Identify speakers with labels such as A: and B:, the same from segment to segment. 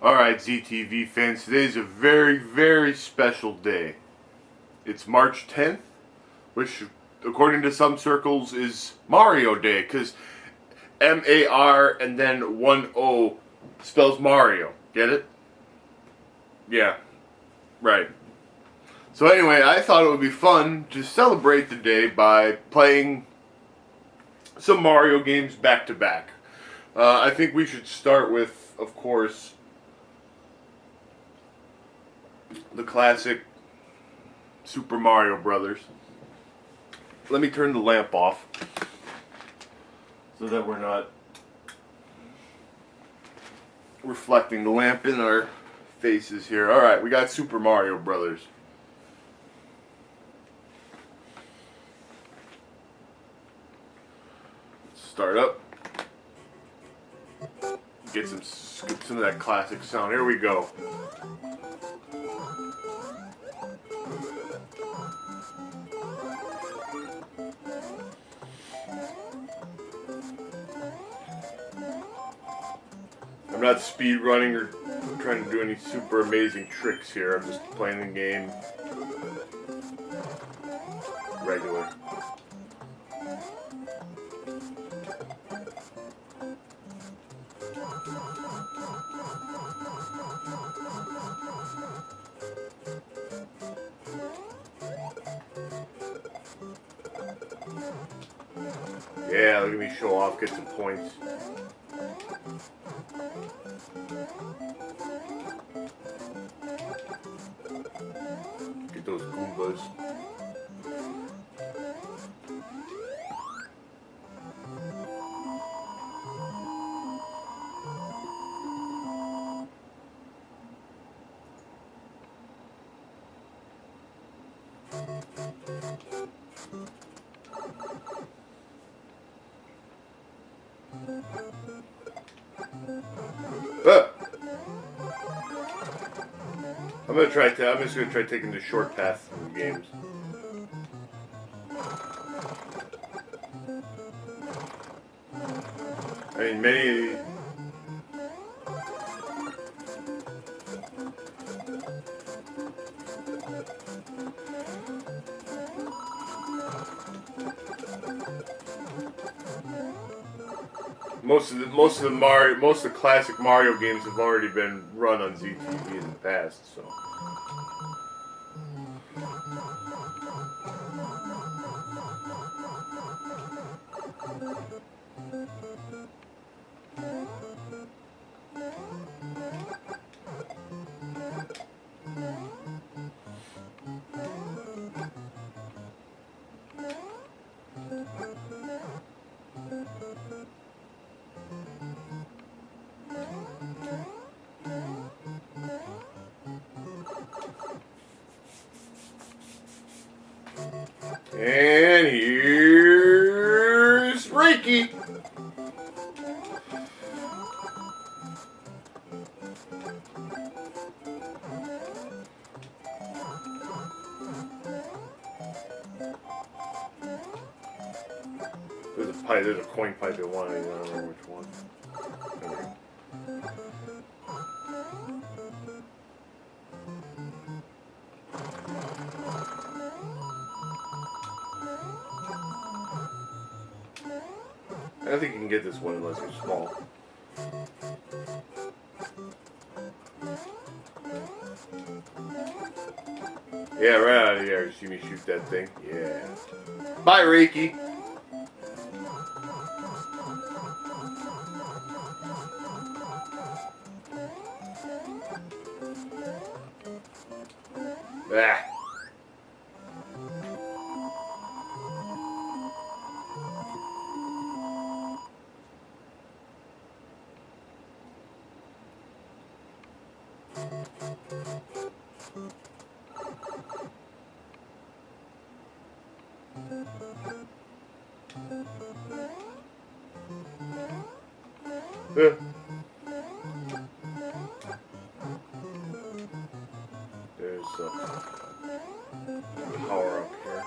A: Alright, ZTV fans, today's a very, very special day. It's March 10th, which, according to some circles, is Mario Day, because M-A-R and then 1-O spells Mario. Get it? Yeah, right. So anyway, I thought it would be fun to celebrate the day by playing some Mario games back to back. I think we should start with, of course, the classic Super Mario Brothers. Let me turn the lamp off so that we're not reflecting the lamp in our faces here. Alright, we got Super Mario Brothers. Start up. Get some of that classic sound. Here we go. I'm not speed running or trying to do any super amazing tricks here. I'm just playing the game regular. Yeah, look at me show off, get some points. Get those Goombas. I'm just gonna try taking the short path through the games. I mean, most of the classic Mario games have already been run on ZTV in the past, so. And here's Reiki. There's a coin pipe at one. I don't remember which one. I don't think you can get this one unless you're small. Yeah, right out of here. You see me shoot that thing? Yeah. Bye, Reiki. Ah. There's a power up here.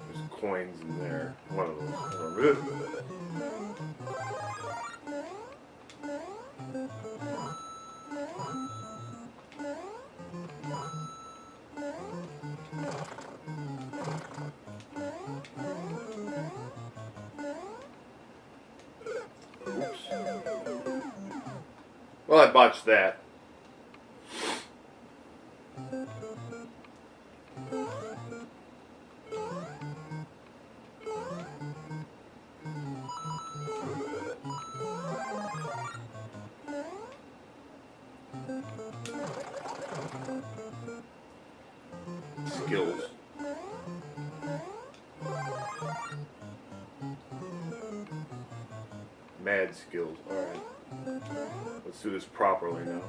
A: There's coins in there. One of those. Well, I botched that. Skills. Mad skills. Alright. Let's do this properly now.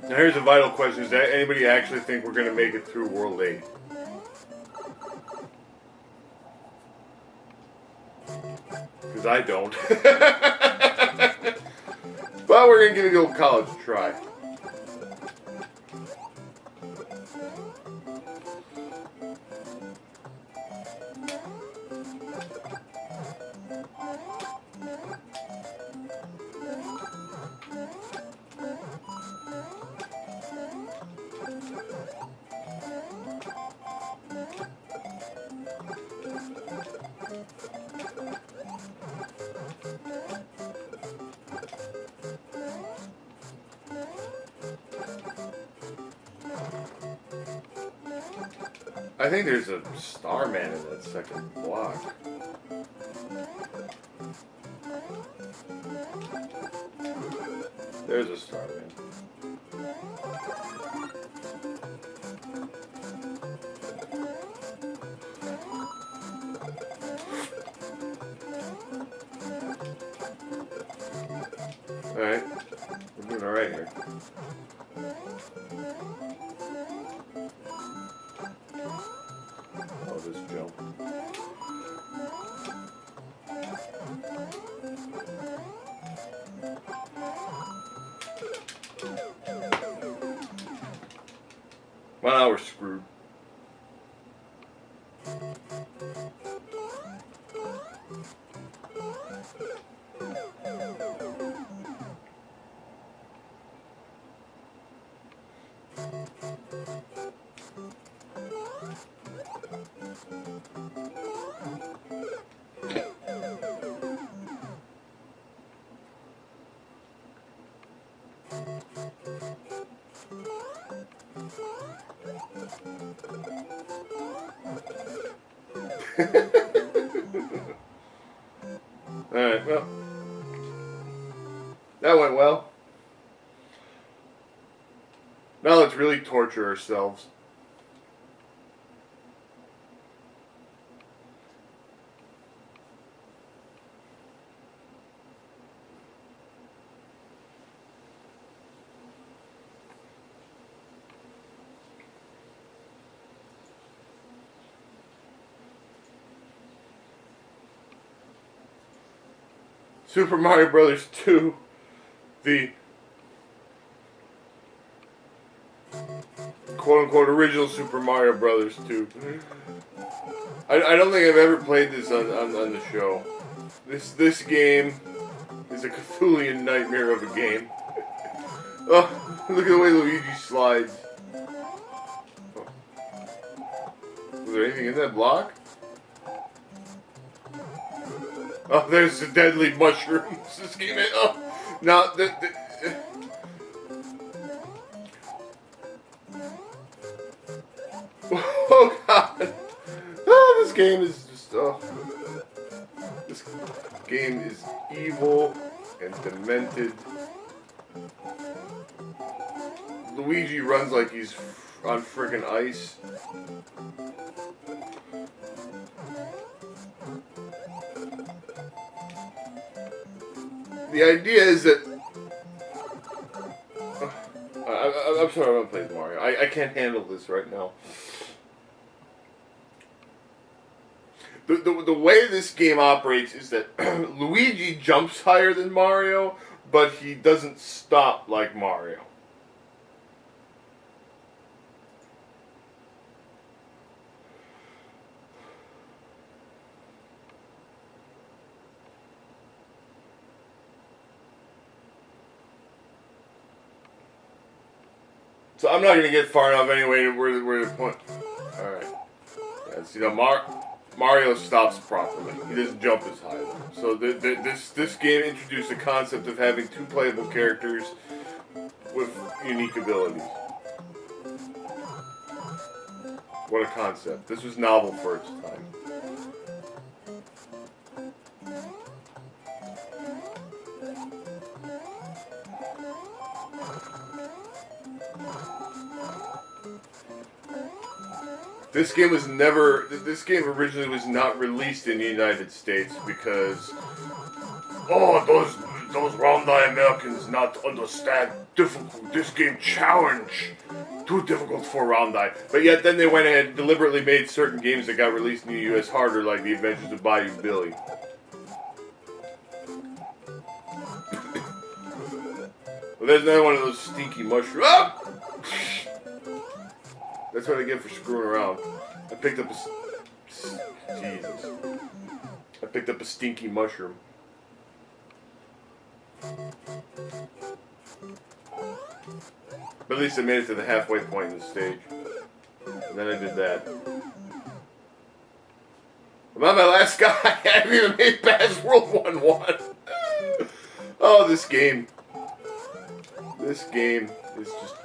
A: Now here's a vital question. Does anybody actually think we're going to make it through World 8? Because I don't. But we're going to give the old college a try. I think there's a Starman in that second block. There's a Starman. Alright. We're doing alright here. Oh, this jump. Well, now we're screwed. Alright, well, that went well. Now let's really torture ourselves. Super Mario Brothers 2, the quote-unquote original Super Mario Brothers 2. I don't think I've ever played this on the show. This game is a Cthulhian nightmare of a game. Oh, look at the way Luigi slides. Oh. Was there anything in that block? Oh, there's the deadly mushrooms. This game is, oh, now, oh, God. Oh, this game is just, oh. This game is evil and demented. Luigi runs like he's on friggin' ice. The idea is that I'm sorry, I'm gonna play Mario. I can't handle this right now. The way this game operates is that Luigi jumps higher than Mario, but he doesn't stop like Mario. So I'm not gonna get far enough anyway. Where the point? All right. Yeah, see, Mario stops properly. He doesn't jump as high. So this game introduced the concept of having two playable characters with unique abilities. What a concept! This was novel for its time. This game was never. This game originally was not released in the United States because, those round-eye Americans not understand difficult. This game challenge too difficult for round-eye. But yet then they went ahead and deliberately made certain games that got released in the U.S. harder, like The Adventures of Bayou Billy. Well, there's another one of those stinky mushrooms. Ah! That's what I get for screwing around. I picked up a... Jesus. I picked up a stinky mushroom. But at least I made it to the halfway point in the stage. And then I did that. I'm not my last guy. I haven't even made past World 1-1. Oh, this game. This game is just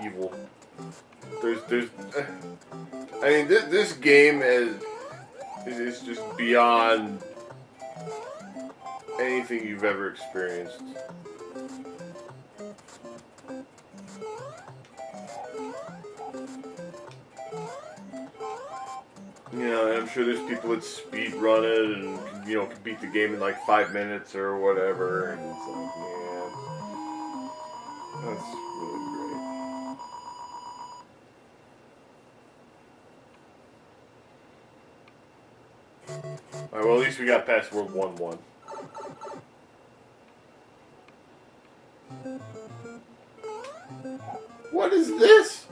A: evil. I mean, this game is just beyond anything you've ever experienced. You know, and I'm sure there's people that speed run it and, you know, can beat the game in like 5 minutes or whatever. And it's like, yeah, that's really great. Alright, well, at least we got past World 1-1. What is this?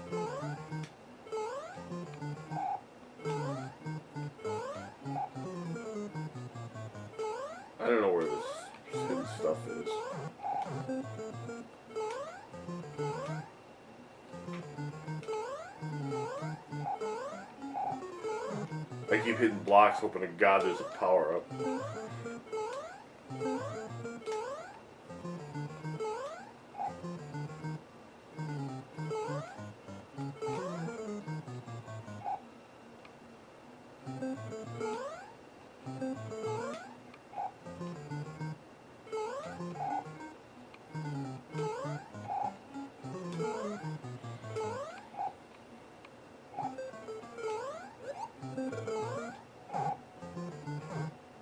A: I don't know where this hidden stuff is. I keep hitting blocks hoping to God there's a power up.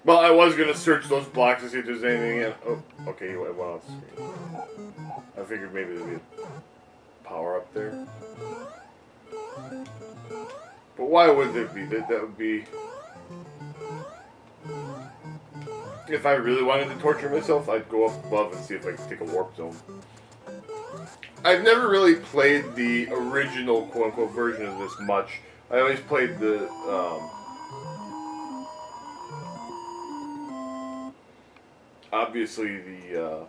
A: Well, I was gonna search those blocks to see if there's anything in. Oh, okay, you went on screen. I figured maybe there'd be a power up there. But why would there be? That would be. If I really wanted to torture myself, I'd go up above and see if I could take a warp zone. I've never really played the original quote-unquote version of this much. I always played the, obviously the,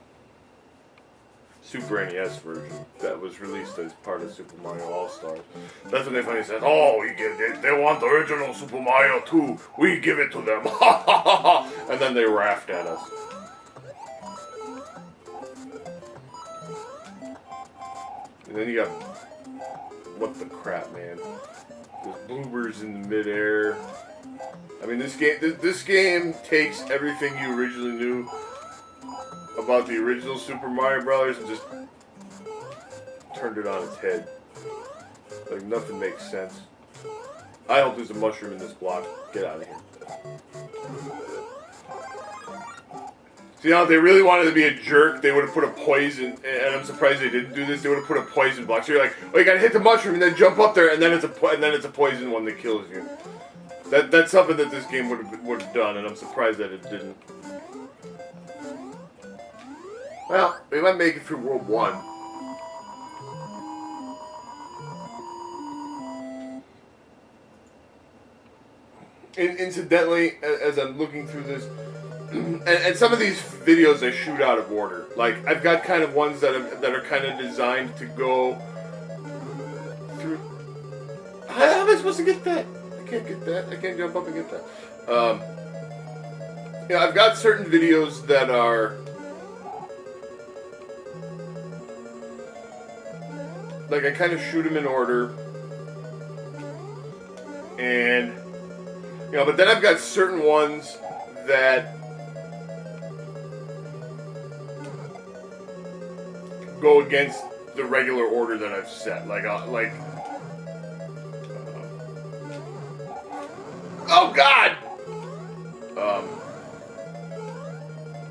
A: Super NES version that was released as part of Super Mario All-Stars. That's when they finally said, oh, they want the original Super Mario 2. We give it to them. And then they laughed at us. And then you got, what the crap, man? There's bloopers in the midair. I mean, this game takes everything you originally knew about the original Super Mario Brothers and just turned it on its head. Like, nothing makes sense. I hope there's a mushroom in this block. Get out of here. See, now if they really wanted to be a jerk, they would have put a poison, and I'm surprised they didn't do this, they would have put a poison block. So you're like, oh, you gotta hit the mushroom and then jump up there, and then it's a poison one that kills you. That's something that this game would have done, and I'm surprised that it didn't. Well, we might make it through World 1. Incidentally, as I'm looking through this, and some of these videos I shoot out of order. Like, I've got kind of ones that are kind of designed to go through. How am I supposed to get that? I can't get that. I can't jump up and get that. I've got certain videos that are like, I kind of shoot them in order, and but then I've got certain ones that go against the regular order that I've set. Oh God!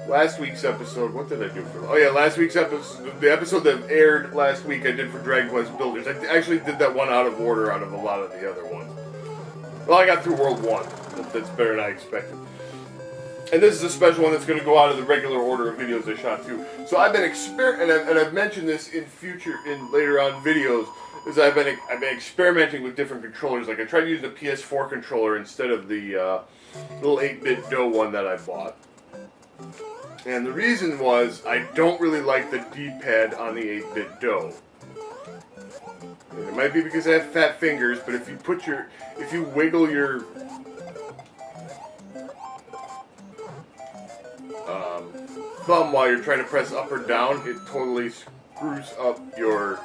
A: Last week's episode, what did I do for? Oh yeah, last week's episode, the episode that aired last week, I did for Dragon Quest Builders. I actually did that one out of order, out of a lot of the other ones. Well, I got through World 1. That's better than I expected. And this is a special one that's going to go out of the regular order of videos I shot too. So I've been and I've mentioned this in later on videos, is I've been experimenting with different controllers. Like, I tried using the PS4 controller instead of the little 8-bit dough one that I bought. And the reason was, I don't really like the D-pad on the 8-bit dough. And it might be because I have fat fingers, but if you wiggle your thumb while you're trying to press up or down, it totally screws up your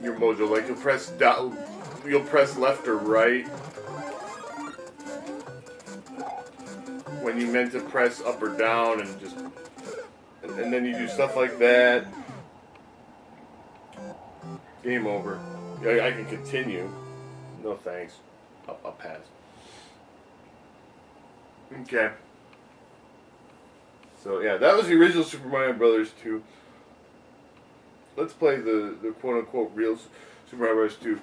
A: mojo. Like, you'll press left or right when you meant to press up or down, and then you do stuff like that. Game over. I can continue. No thanks. I'll pass. Okay. So yeah, that was the original Super Mario Brothers 2. Let's play the quote-unquote real Super Mario Brothers 2.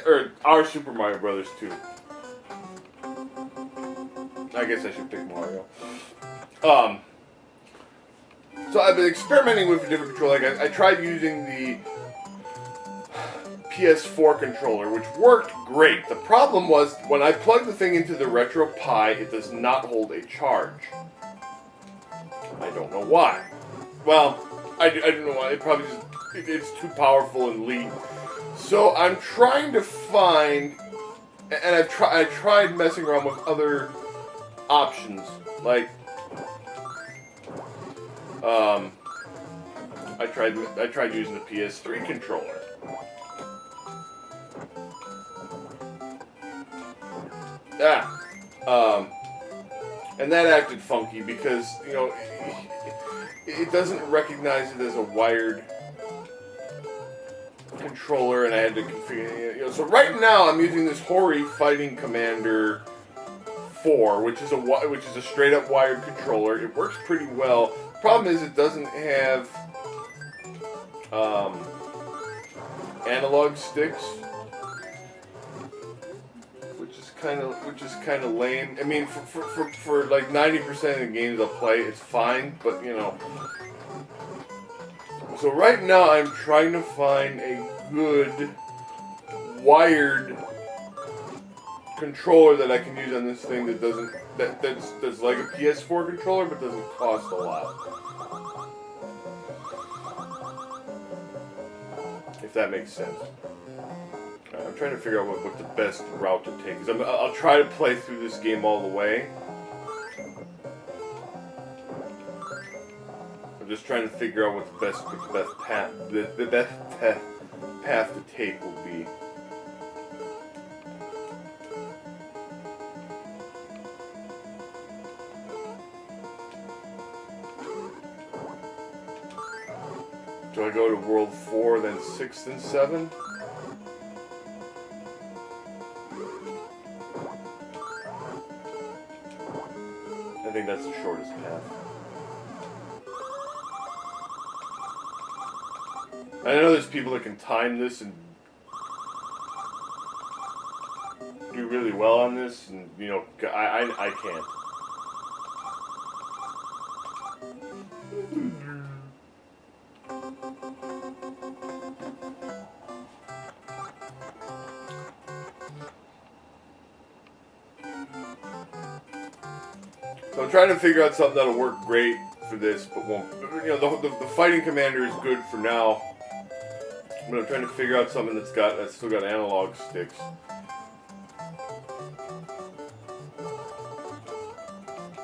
A: Or our Super Mario Brothers 2. I guess I should pick Mario. So I've been experimenting with a different controller. Like, I tried using the PS4 controller, which worked great. The problem was, when I plugged the thing into the Retro Pi, it does not hold a charge. I don't know why. Well, I don't know why. It probably just, it's too powerful and lean. So I'm trying to find, and I tried messing around with other options, like I tried using the PS3 controller. And that acted funky because, it doesn't recognize it as a wired controller, and I had to configure it. So right now I'm using this Hori Fighting Commander 4, which is a straight up wired controller. It works pretty well. The problem is it doesn't have analog sticks, which is kind of lame. I mean, for like 90% of the games I'll play, it's fine, but So right now I'm trying to find a good wired controller that I can use on this thing that's like a PS4 controller but doesn't cost a lot. If that makes sense. I'm trying to figure out what the best route to take is. I'll try to play through this game all the way. I'm just trying to figure out what the best path to take will be. Do I go to World 4, then 6, and 7? I think that's the shortest path. I know there's people that can time this and well on this, and you know, I can't. So I'm trying to figure out something that'll work great for this, but won't. You know, the fighting commander is good for now. But I'm trying to figure out something that's still got analog sticks.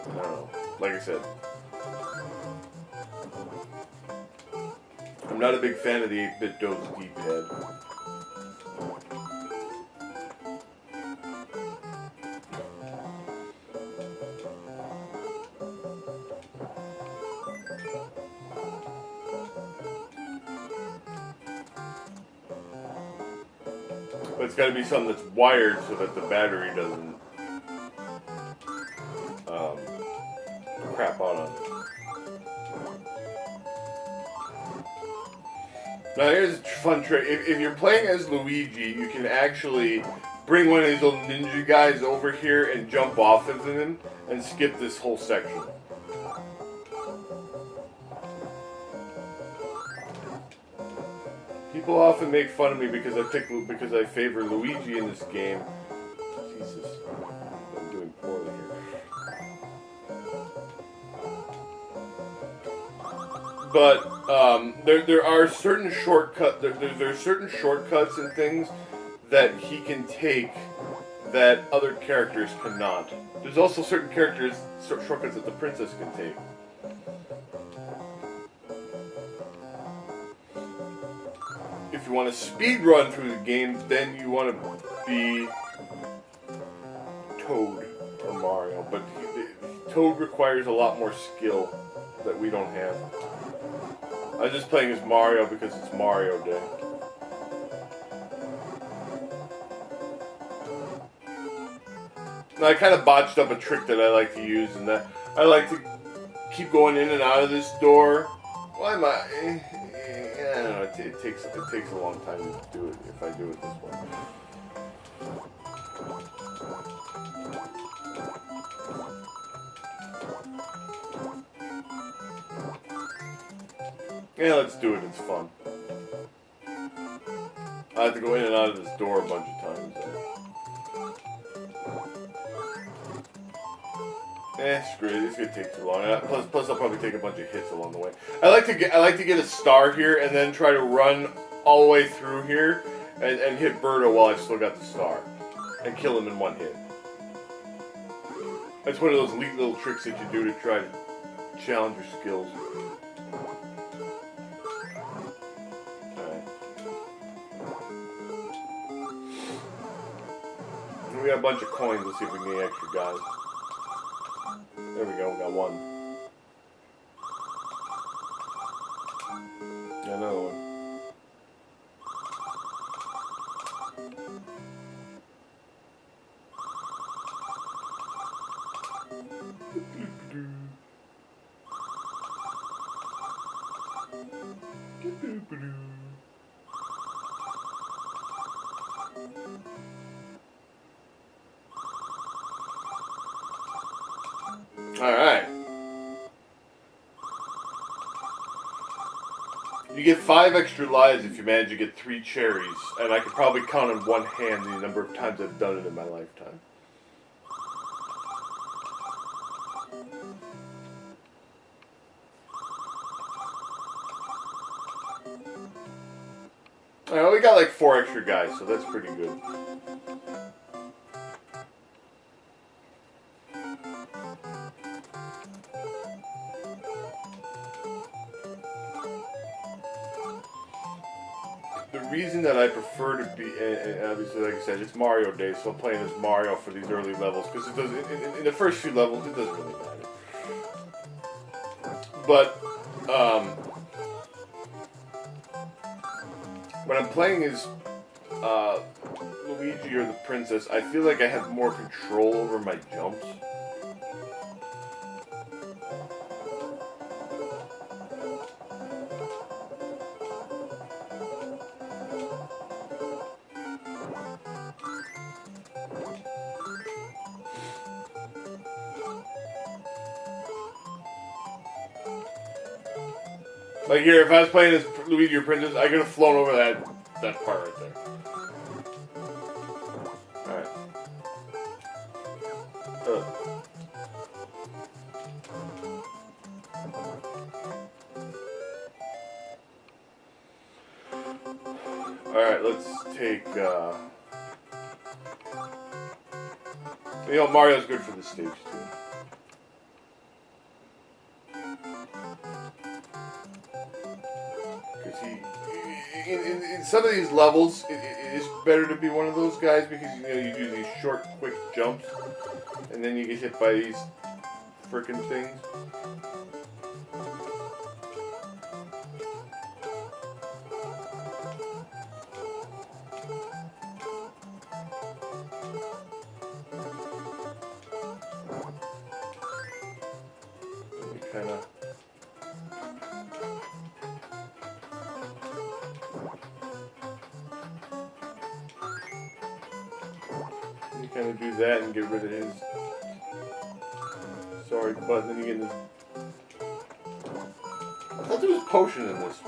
A: I don't know. Like I said, I'm not a big fan of the 8-bit Dode's D-pad. But it's got to be something that's wired so that the battery doesn't crap out on it. Now here's a fun trick. If you're playing as Luigi, you can actually bring one of these little ninja guys over here and jump off of him and skip this whole section. People often make fun of me because I favor Luigi in this game. Jesus, I'm doing poorly here. But there are certain there's certain shortcuts and things that he can take that other characters cannot. There's also certain shortcuts that the princess can take. If you want to speed run through the game, then you want to be Toad or Mario. But Toad requires a lot more skill that we don't have. I'm just playing as Mario because it's Mario Day. Now, I kind of botched up a trick that I like to use, and that I like to keep going in and out of this door. Why am I? I don't know. It takes a long time to do it if I do it this way. Yeah, let's do it. It's fun. I have to go in and out of this door a bunch of times. Screw it. It's gonna take too long. Plus, I'll probably take a bunch of hits along the way. I like to get a star here and then try to run all the way through here and hit Birdo while I've still got the star and kill him in one hit. That's one of those neat little tricks that you do to try to challenge your skills. We got a bunch of coins. Let's see if we can get extra guys. There we go. We got one. Got another one. Alright. You get 5 extra lives if you manage to get 3 cherries, and I could probably count on one hand the number of times I've done it in my lifetime. Alright, we got like 4 extra guys, so that's pretty good. The reason that I prefer to be, and obviously, like I said, it's Mario Day, so I'm playing as Mario for these early levels, because it does in the first few levels, it doesn't really matter. But when I'm playing as Luigi or the princess, I feel like I have more control over my jumps. Like here, if I was playing as Luigi or Princess, I could have flown over that part right there. Alright. Alright, let's take, you know, Mario's good for this stage, too. Because in some of these levels, it is better to be one of those guys because, you know, you do these short, quick jumps, and then you get hit by these frickin' things. You kind of do that and get rid of his sorry butt, then you get this. I thought there was a potion in this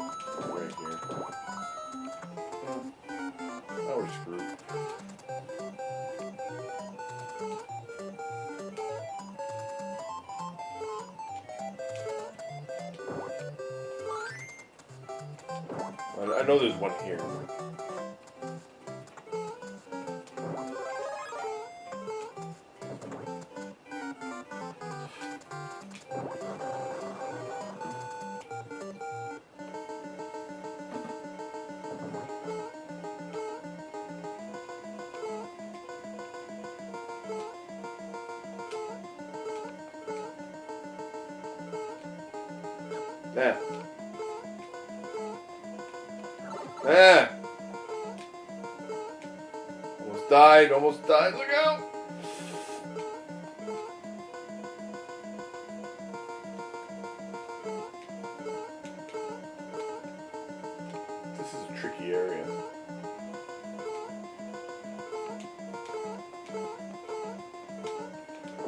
A: right here. Now we're screwed. I know there's one here. Ah. Ah. Almost died, look out! This is a tricky area.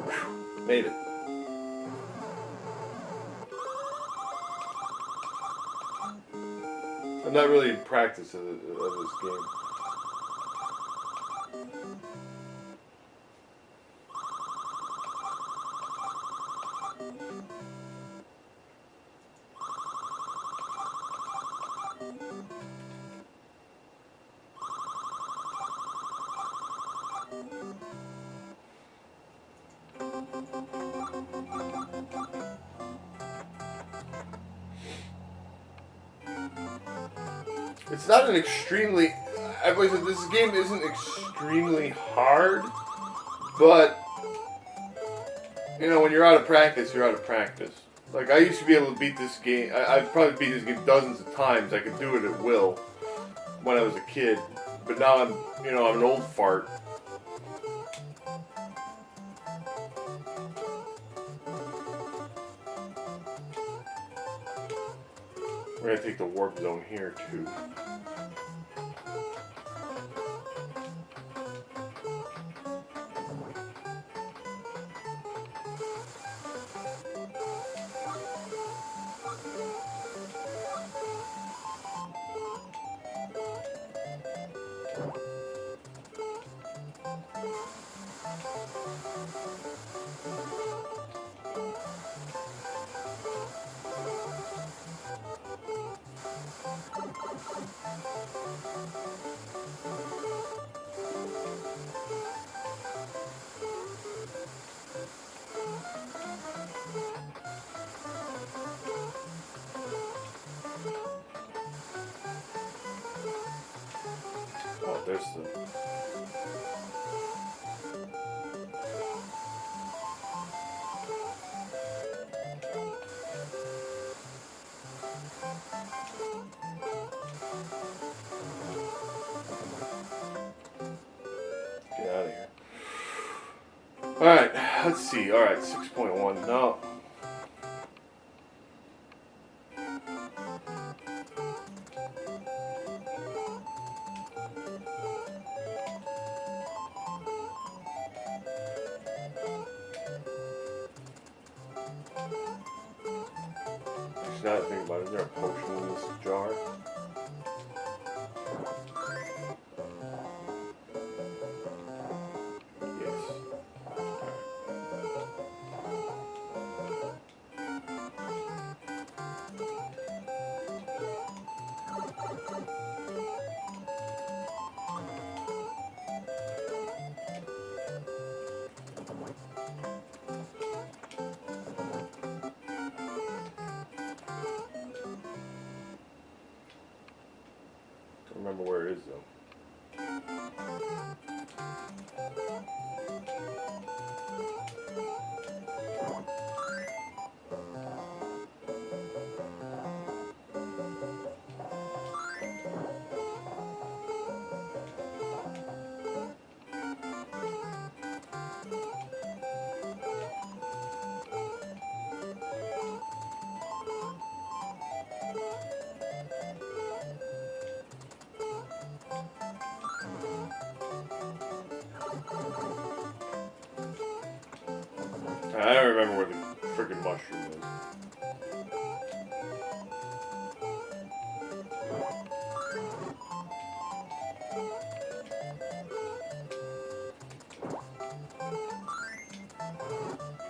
A: Whew, made it. I'm not really in practice of this game. It's not an extremely... Everybody said this game isn't extremely hard, but, you know, when you're out of practice, you're out of practice. Like, I used to be able to beat this game. I've probably beat this game dozens of times. I could do it at will when I was a kid. But now I'm an old fart. We're going to take the warp zone here, too. Oh, there's the... Get out of here. Alright, let's see. Alright, 6.1. No. now that I think about it, is there a potion in this jar? Remember where it is though. I don't remember where the freaking mushroom is.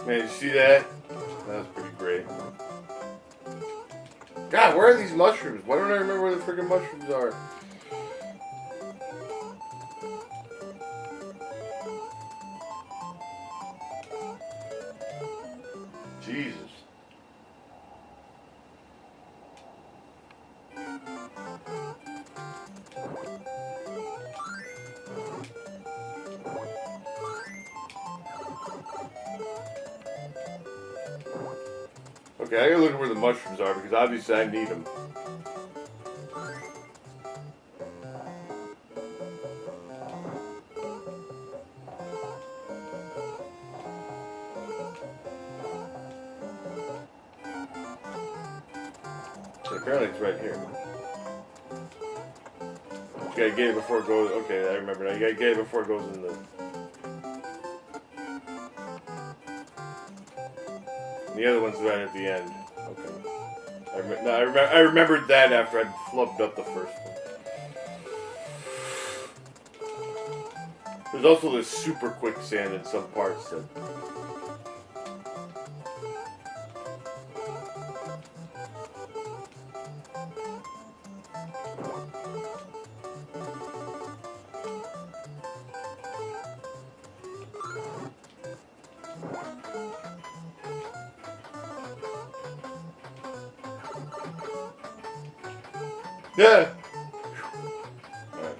A: Man, you see that? That was pretty great. God, where are these mushrooms? Why don't I remember where the freaking mushrooms are? Jesus. Okay, I gotta look at where the mushrooms are because obviously I need them. So apparently it's right here. You gotta get it before it goes. Okay, I remember now. You gotta get it before it goes in the. The other one's right at the end. Okay. I remembered that after I'd flubbed up the first one. There's also this super quicksand in some parts that. Yeah. Alright.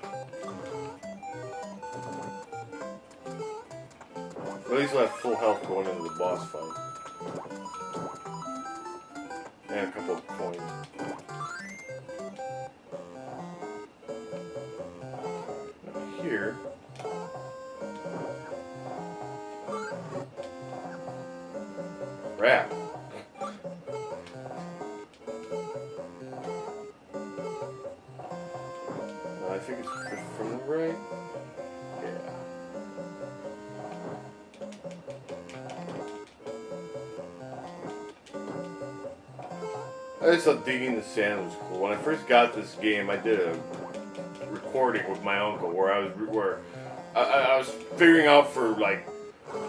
A: At least we'll have full health going into the boss fight. And a couple of coins. Now here. Crap. I think it's from the right. Yeah. I just thought digging the sand was cool. When I first got this game, I did a recording with my uncle where I was figuring out for like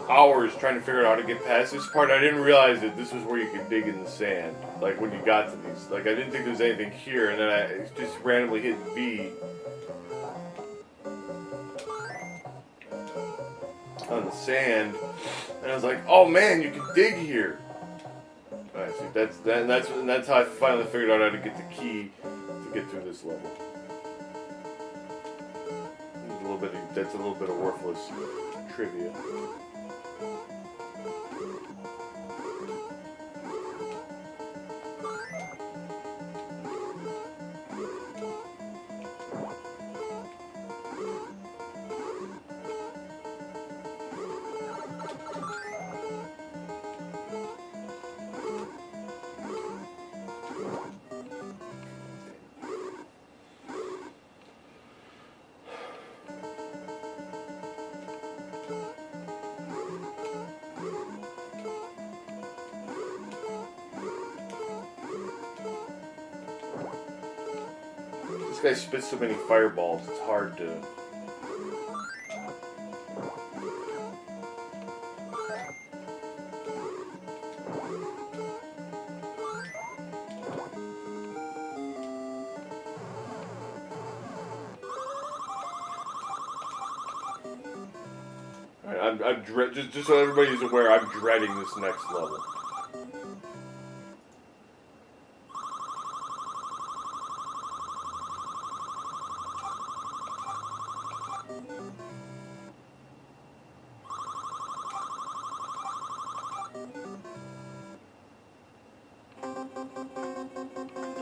A: hours trying to figure out how to get past this part. I didn't realize that this was where you could dig in the sand. Like when you got to these, like I didn't think there was anything here, and then I just randomly hit B on the sand, and I was like, "Oh man, you can dig here." Alright, see, that's how I finally figured out how to get the key to get through this level. That's a little bit of worthless trivia. This guy spits so many fireballs, it's hard to... Alright, just so everybody's aware, I'm dreading this next level.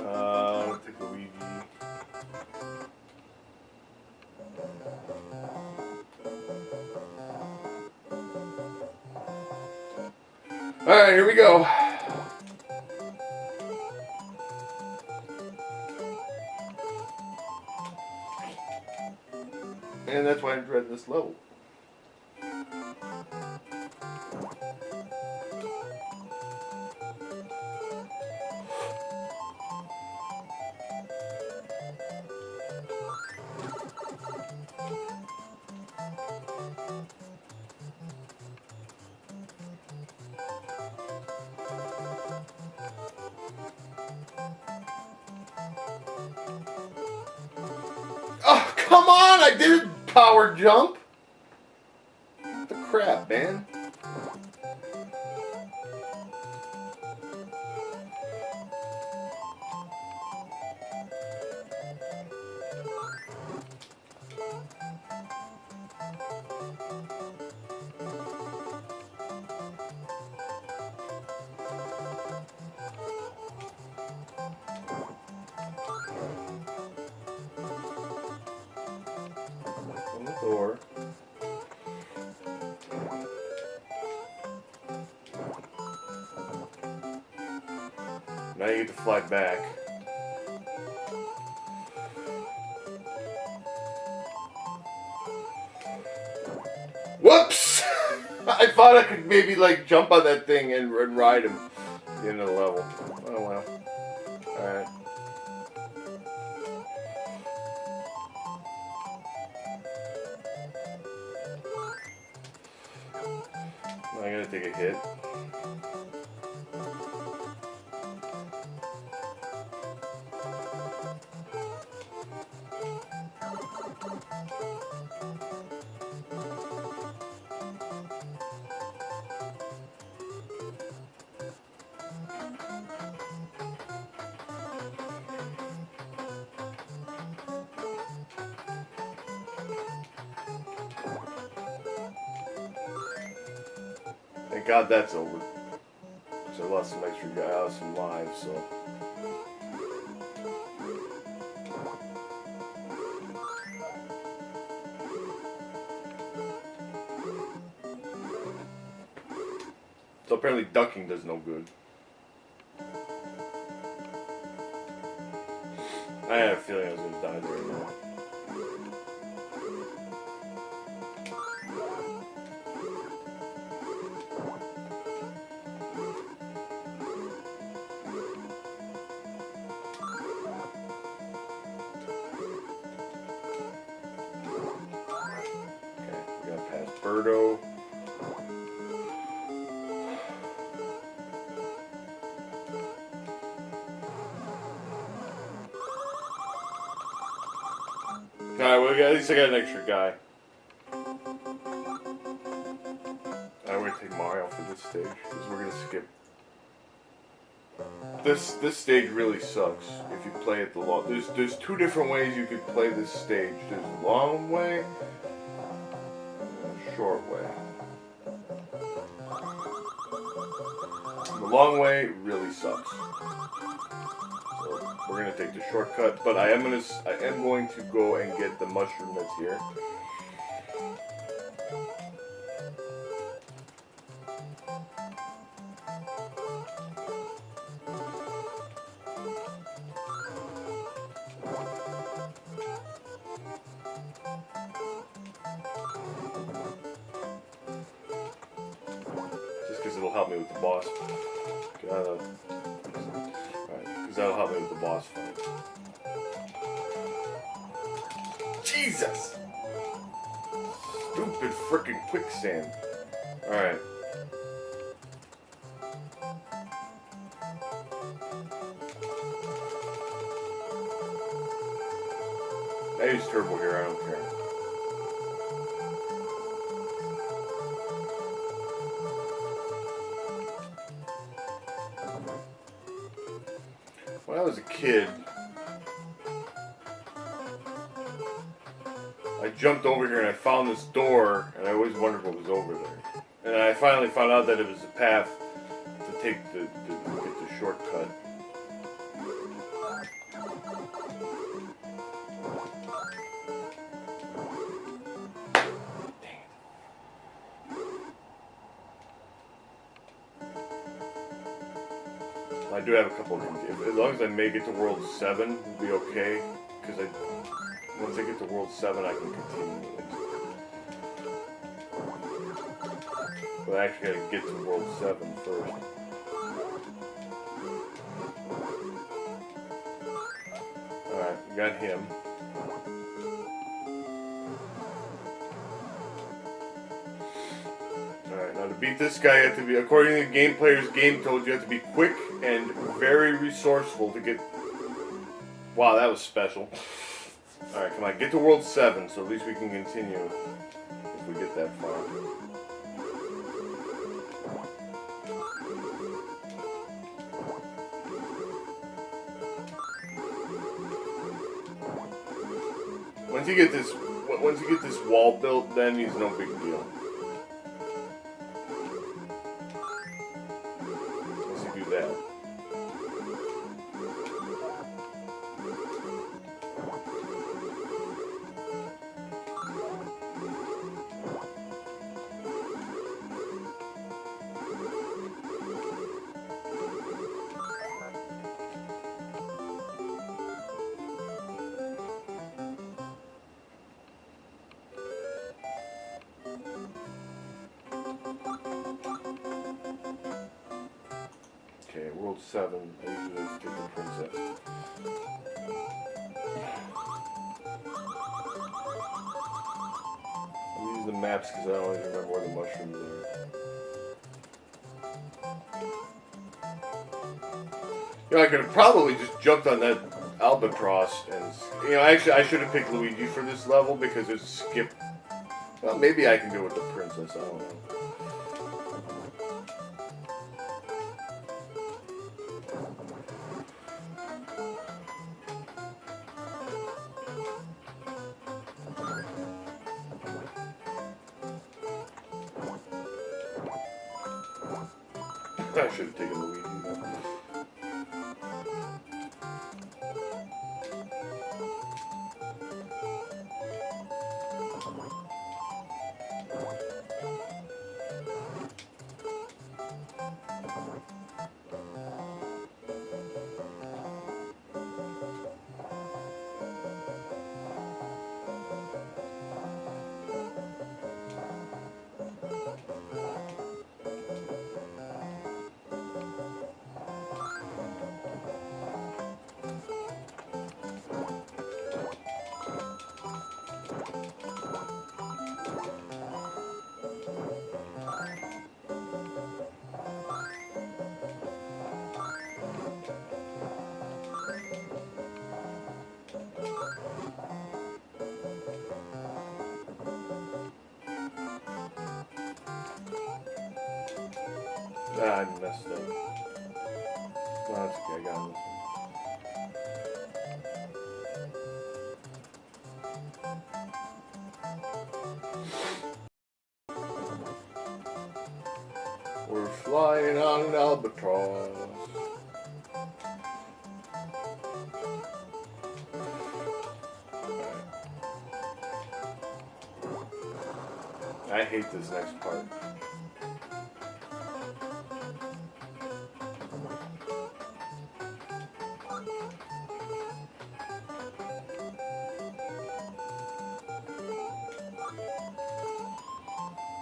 A: I'll take Luigi. Alright, here we go. And that's why I dread this level. Oh, come on! I did power jump! What the crap, man? On the door. Now you get to fly back. Whoops! I thought I could maybe like jump on that thing and ride him at the end of the level. Oh well. Alright. I gotta take a hit. Thank God that's over. Because I lost some extra guys, some lives, so. So apparently ducking does no good. I had a feeling I was going to die there now. Birdo. Alright, well, at least I got an extra guy. Alright, we're gonna take Mario for this stage, because we're gonna skip. This stage really sucks if you play it the long. There's two different ways you could play this stage. There's a long way, short way. The long way really sucks. So we're gonna take the shortcut, but I am going to go and get the mushroom that's here. It'll help me with the boss. Alright, because that'll help me with the boss fight. Jesus! Stupid frickin' quicksand. Alright. I use turbo here, I don't care. When I was a kid, I jumped over here and I found this door, and I always wondered what was over there. And I finally found out that it was a path to take get the shortcut. I do have a couple of things. As long as I make it to World 7, it'll be okay. Because once I get to World 7, I can continue it. But I actually gotta get to World 7 first. Alright, we got him. Alright, now to beat this guy, you have to be, according to the game player's game code, you have to be quick and very resourceful to get... Wow, that was special. Alright, come on, get to World 7, so at least we can continue if we get that far. Once you get this wall built, then he's no big deal. Once you do that. Okay, World 7, I usually take the princess. I'm using the maps because I don't always remember where the mushrooms are. You know, I could have probably just jumped on that albatross and, you know, actually I should have picked Luigi for this level because there's a skip. Well, maybe I can do it with the princess, I don't know. I should have taken Luigi though. Ah, I messed up. No, that's okay, I got this. We're flying on an albatross. I hate this next part.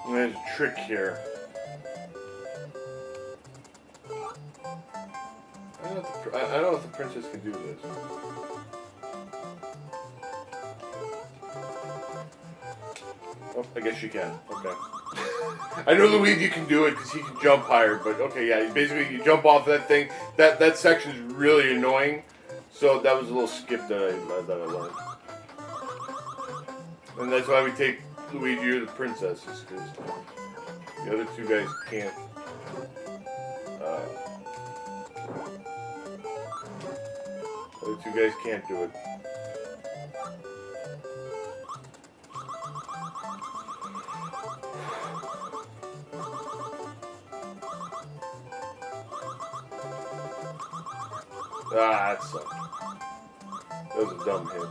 A: There's a trick here. I don't know if the princess can do this. Oh, I guess you can. Okay. I know Luigi can do it because he can jump higher, but okay, yeah. Basically, you jump off that thing. That section is really annoying. So that was a little skip that I learned. And that's why we take Luigi or the princesses, because the other two guys can't. The other two guys can't do it. Ah, that sucked. That was a dumb hit.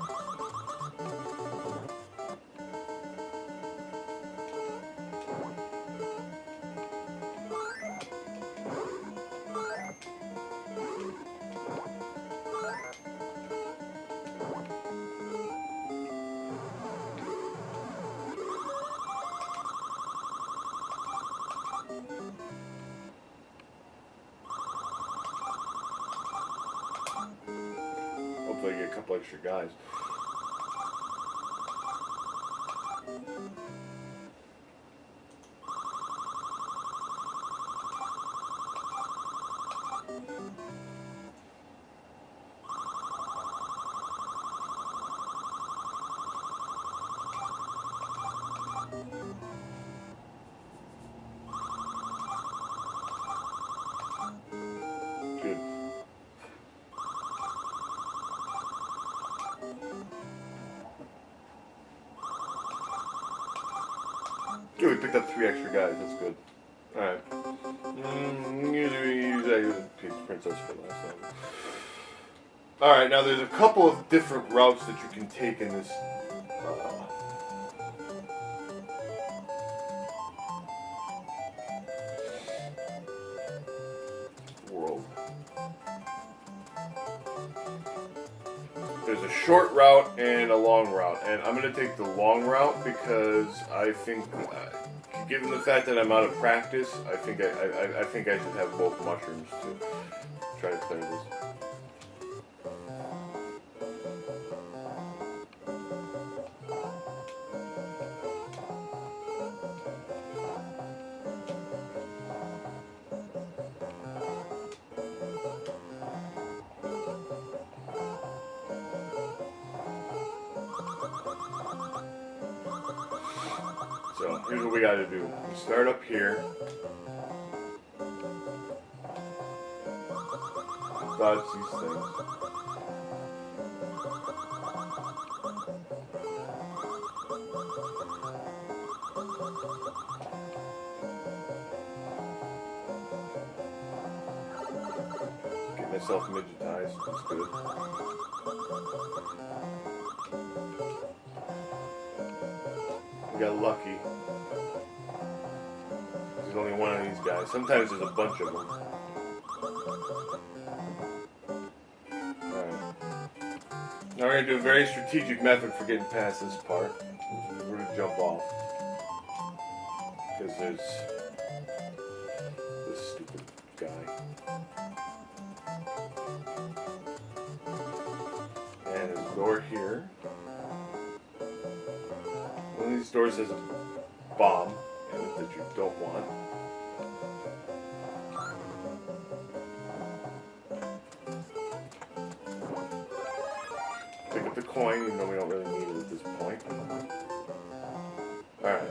A: Hopefully I get a couple extra guys. Good. Good, we picked up 3 extra guys. That's good. Alright. Use princess for last time. Alright, now there's a couple of different routes that you can take in this world. There's a short route and a long route, and I'm going to take the long route because I think, given the fact that I'm out of practice, I think I should have both mushrooms to try to clear this. So here's what we got to do. We start up here. Dodge these things. Get myself midgetized. That's good. We got lucky. There's only one of these guys. Sometimes there's a bunch of them. Alright. Now we're going to do a very strategic method for getting past this part. We're going to jump off. Because there's this stupid guy. And there's a door here. One of these doors has a bomb in it that you don't want. Pick up the coin, even though we don't really need it at this point. Alright.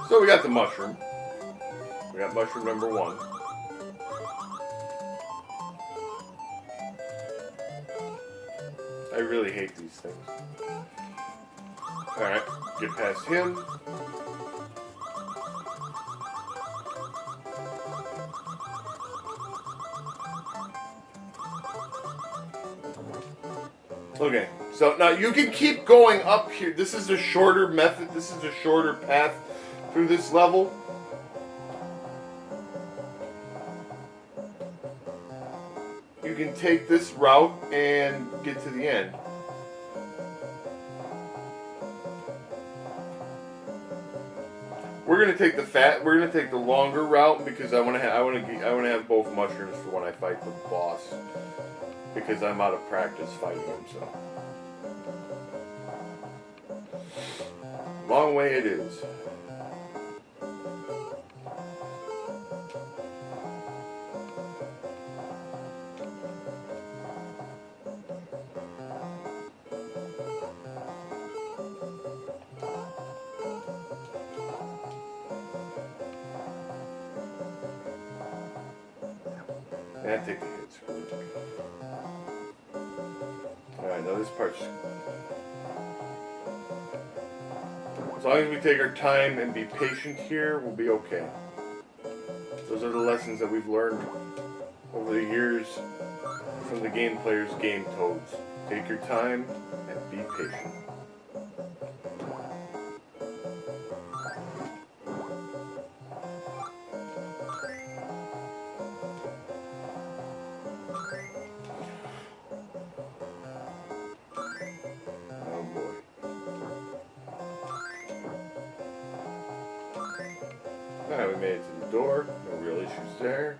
A: So we got the mushroom. We got mushroom number 1. I really hate these things. Alright, get past him. Okay, so now you can keep going up here. This is a shorter method. This is a shorter path through this level. You can take this route and get to the end. We're gonna take the longer route because I want to have both mushrooms for when I fight the boss, because I'm out of practice fighting him. So Long way it is. And take the hits. Alright, now this part's... As long as we take our time and be patient here, we'll be okay. Those are the lessons that we've learned over the years from the game players' game toads. Take your time and be patient. Alright, we made it to the door. No real issues there.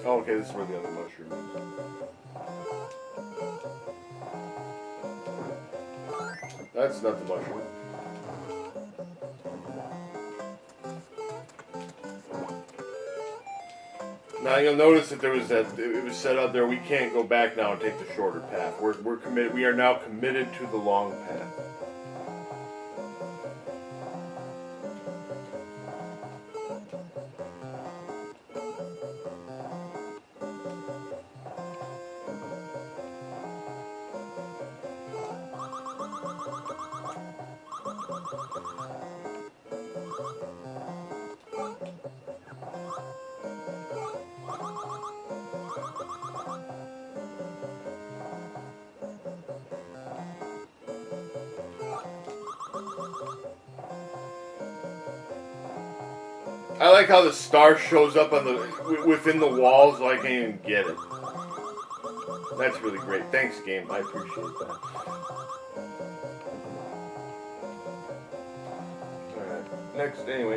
A: Oh, okay, this is where the other mushroom is. That's not the mushroom. Now you'll notice that there was it was set up there. We can't go back now and take the shorter path. We're committed. We are now committed to the long path. I like how the star shows up on the within the walls, so I can't even get it. That's really great. Thanks, game. I appreciate that. Alright.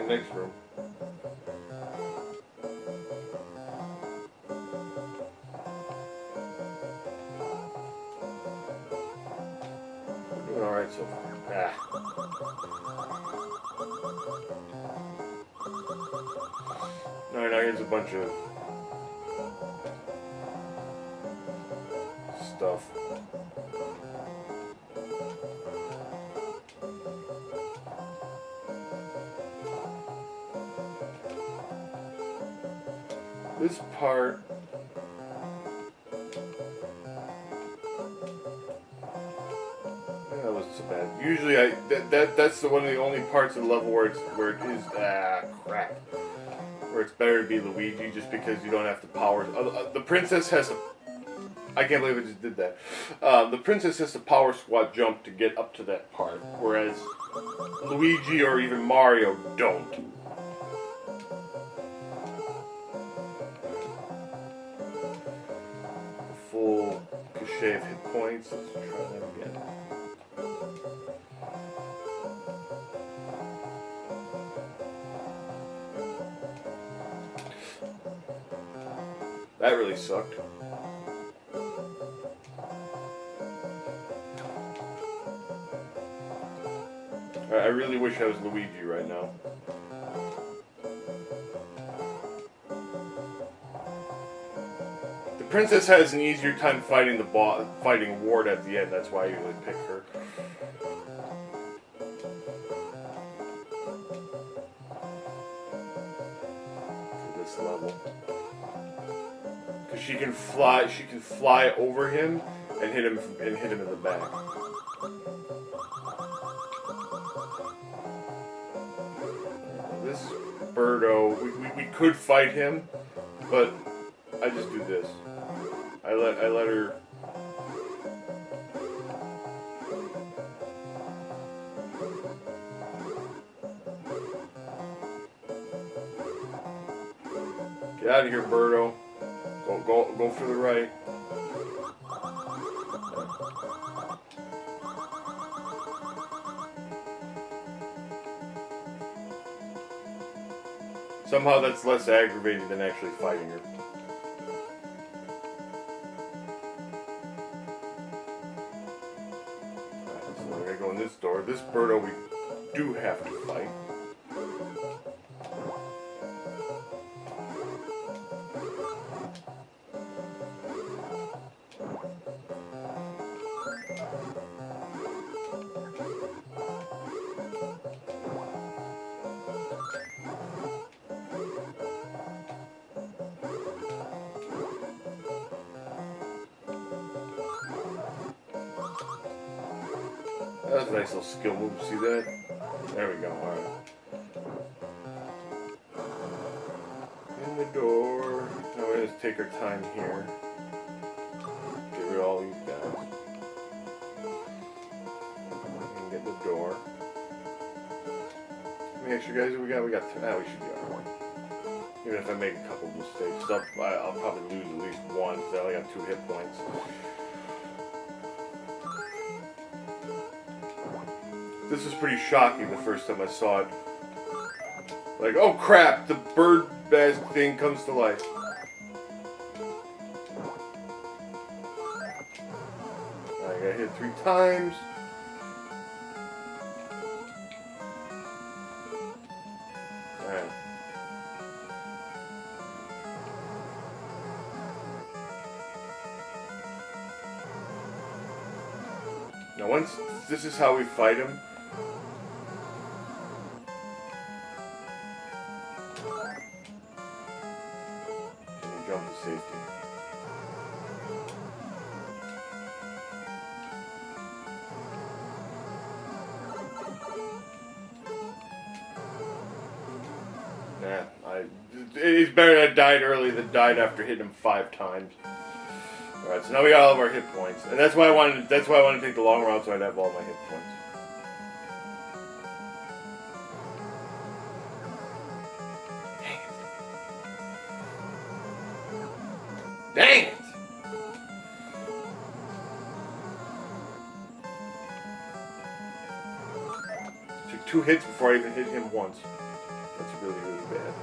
A: Next room. We're doing alright so far. Alright, now here's a bunch of stuff. This part that wasn't so bad. Usually that's one of the only parts of the level where it is crap. Where it's better to be Luigi just because you don't have to power. The princess has to. I can't believe I just did that. The princess has to power squat jump to get up to that part, whereas Luigi or even Mario don't. Full cachet of hit points. Let's try that again. That really sucked. I really wish I was Luigi right now. The princess has an easier time fighting fighting Ward at the end. That's why I usually pick her. For this level. She can fly. She can fly over him and hit him in the back. This Birdo, we could fight him, but I just do this. I let her. Get out of here, Birdo. Go for the right. Somehow that's less aggravating than actually fighting her. Alright, so we're gonna go in this door. This Birdo we do have to fight. That was a nice little skill move, see that? There we go, alright. In the door. Now we're going to take our time here. Get rid of all these guys. And get the door. How many extra guys do we got? We got two. We should be alright. Even if I make a couple mistakes. I'll probably lose at least one, because I only got 2 hit points. This was pretty shocking the first time I saw it. Like, oh crap, the bird mask thing comes to life. I got hit 3 times. Alright. Now once this is how we fight him. Jump to safety. It's better that I died early than died after hitting him 5 times. Alright, so now we got all of our hit points. And that's why I wanted to take the long route, so I'd have all my hit points. Dang it! Took 2 hits before I even hit him once. That's really, really bad.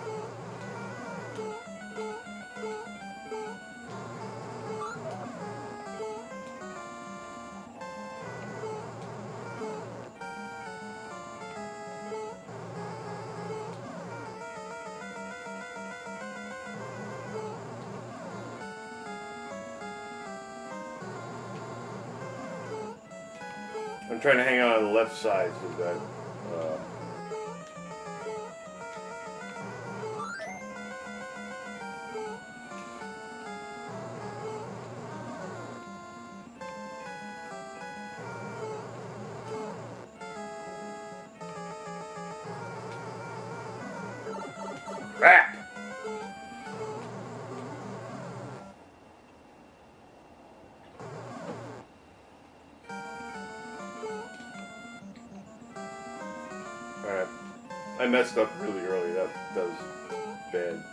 A: I'm trying to hang out on the left side so that crap! Alright. I messed up really early. That was bad.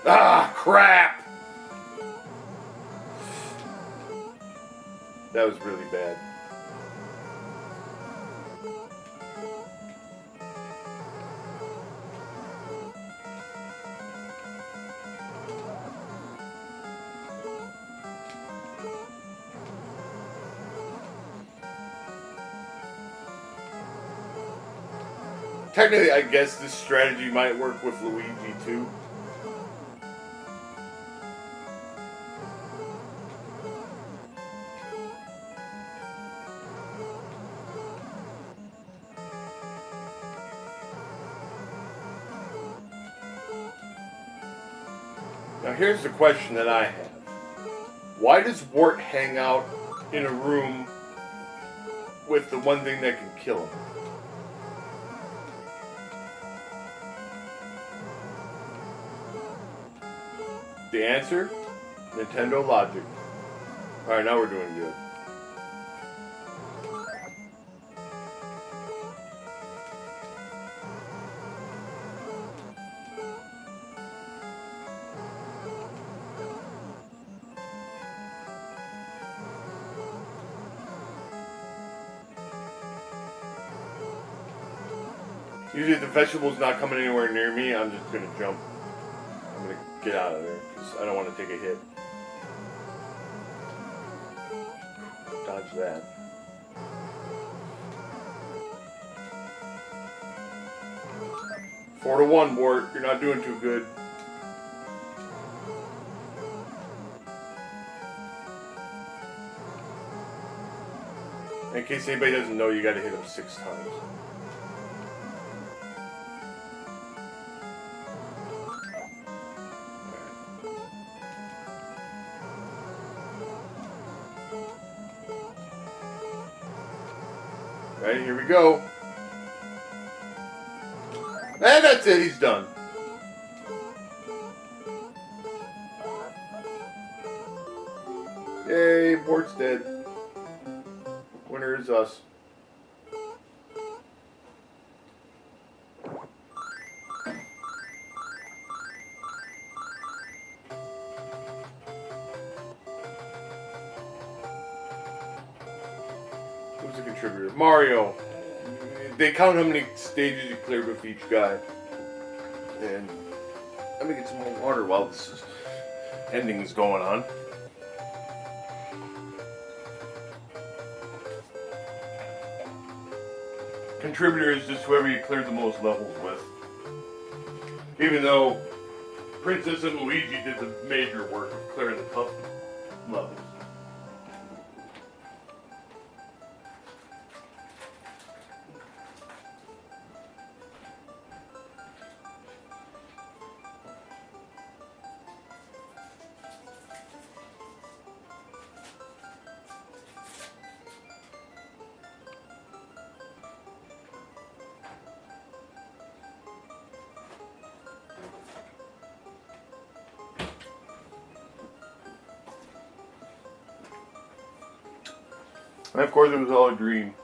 A: Ah, crap! That was really bad. Technically, I guess this strategy might work with Luigi too. Now here's the question that I have. Why does Wart hang out in a room with the one thing that can kill him? the answer? Nintendo Logic. Alright, now we're doing good. Usually if the vegetable's not coming anywhere near me, I'm just going to jump. I'm going to get out of there because I don't want to take a hit. Dodge that. Four to one, Bort. You're not doing too good. In case anybody doesn't know, you got to hit him 6 times. Right, here we go. And that's it, he's done. Yay, Bort's dead. Winner is us. Who's the contributor? Mario. They count how many stages you cleared with each guy. And let me get some more water while this ending is going on. Contributor is just whoever you cleared the most levels with. Even though Princess and Luigi did the major work of clearing the tough levels. And of course it was all a dream.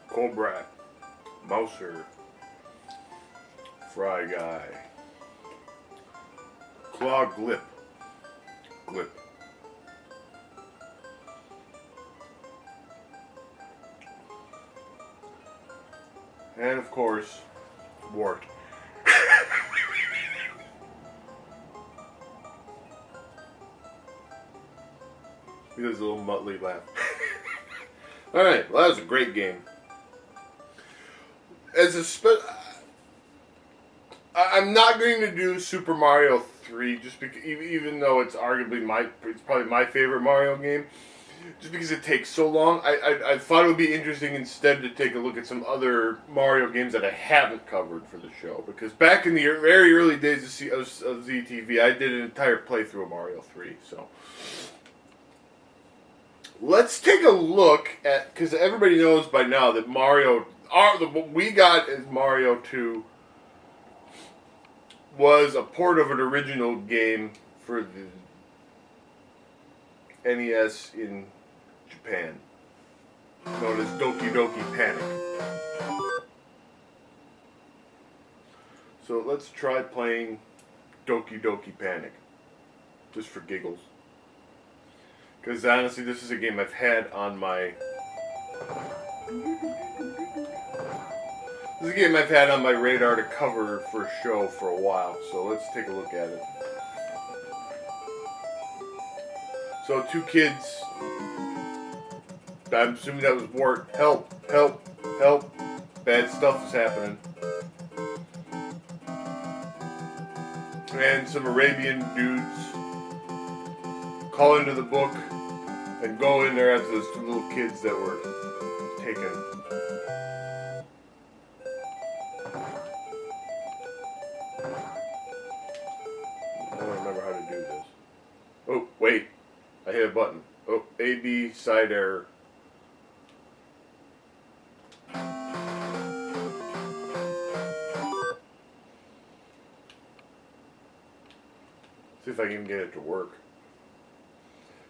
A: Cobra, Mouser, Fry Guy, Claw Glip, and of course, Wart. He does a little Muttley laugh. Alright, well that was a great game. I'm not going to do Super Mario 3 just because, even though it's arguably it's probably my favorite Mario game, just because it takes so long. I thought it would be interesting instead to take a look at some other Mario games that I haven't covered for the show, because back in the very early days of ZTV, I did an entire playthrough of Mario 3. So let's take a look at, because everybody knows by now that what we got as Mario 2 was a port of an original game for the NES in Japan, known as Doki Doki Panic. So let's try playing Doki Doki Panic. Just for giggles. Because honestly, this is a game I've had on my... This is a game I've had on my radar to cover for a show for a while. So let's take a look at it. So two kids... I'm assuming that was war. Help! Help! Help! Bad stuff is happening. And some Arabian dudes call into the book and go in there after those two little kids that were taken. I don't remember how to do this. Oh, wait. I hit a button. Oh, A, B, side error. See if I can get it to work.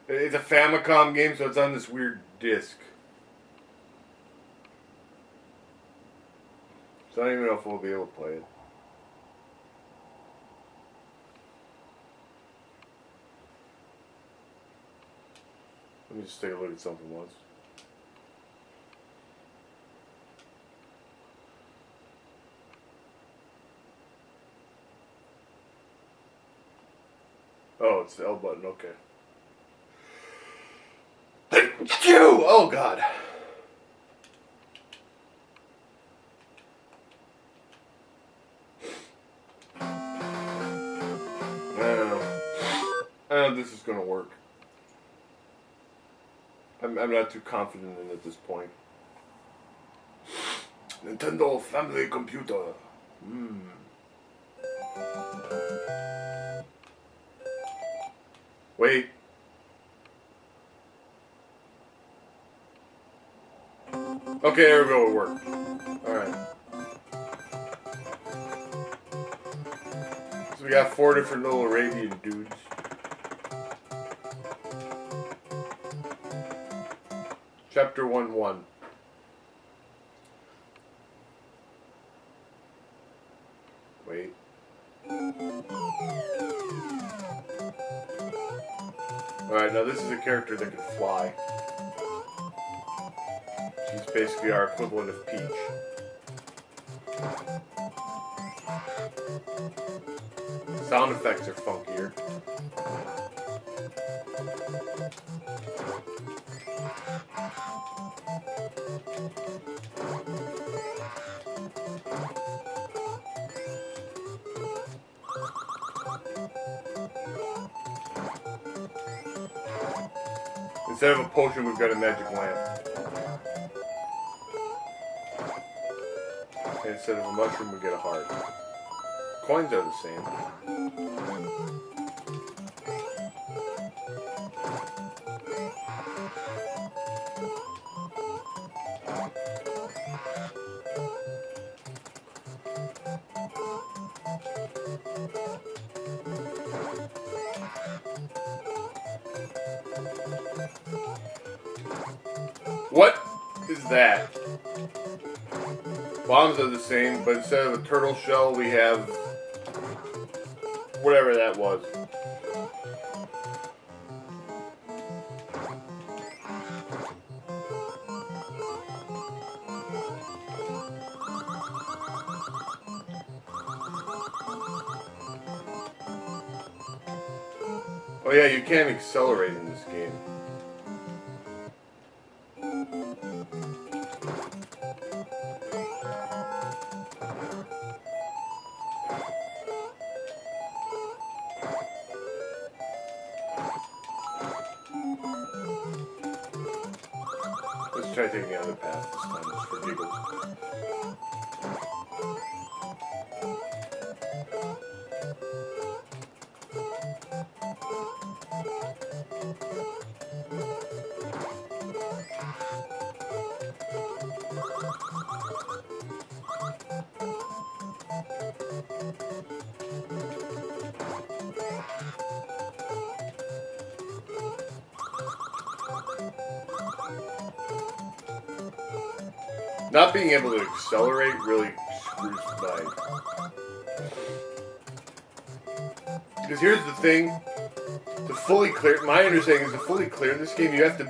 A: It's a Famicom game, so it's on this weird disc. So I don't even know if we'll be able to play it. Let me just take a look at something once. Oh, it's the L button, okay. Phew! Oh, God. I don't know. I don't know if this is going to work. I'm not too confident in it at this point. Nintendo Family Computer. Wait. Okay, there we go, it worked. Alright. So we got 4 different little Arabian dudes. Chapter 1-1. Wait. Alright, now this is a character that can fly. She's basically our equivalent of Peach. Sound effects are funkier. Instead of a potion, we've got a magic lamp. And instead of a mushroom, we get a heart. Coins are the same. What is that? Bombs are the same, but instead of a turtle shell, we have whatever that was. Oh yeah, you can't accelerate in this game. Let's try taking the other path this time, just for giggles. Not being able to accelerate really screws my Because here's the thing, to fully clear, my understanding is to fully clear this game, you have to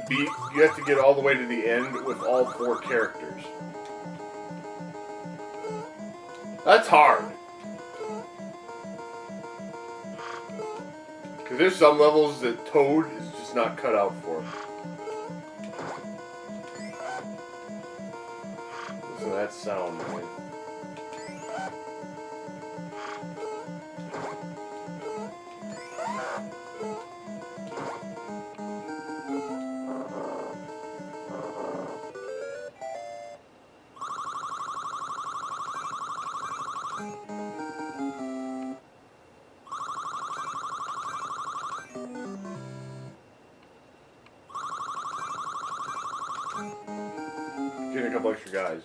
A: get all the way to the end with all 4 characters. That's hard. Because there's some levels that Toad is just not cut out for. Listen to that sound, man. Getting a couple extra guys.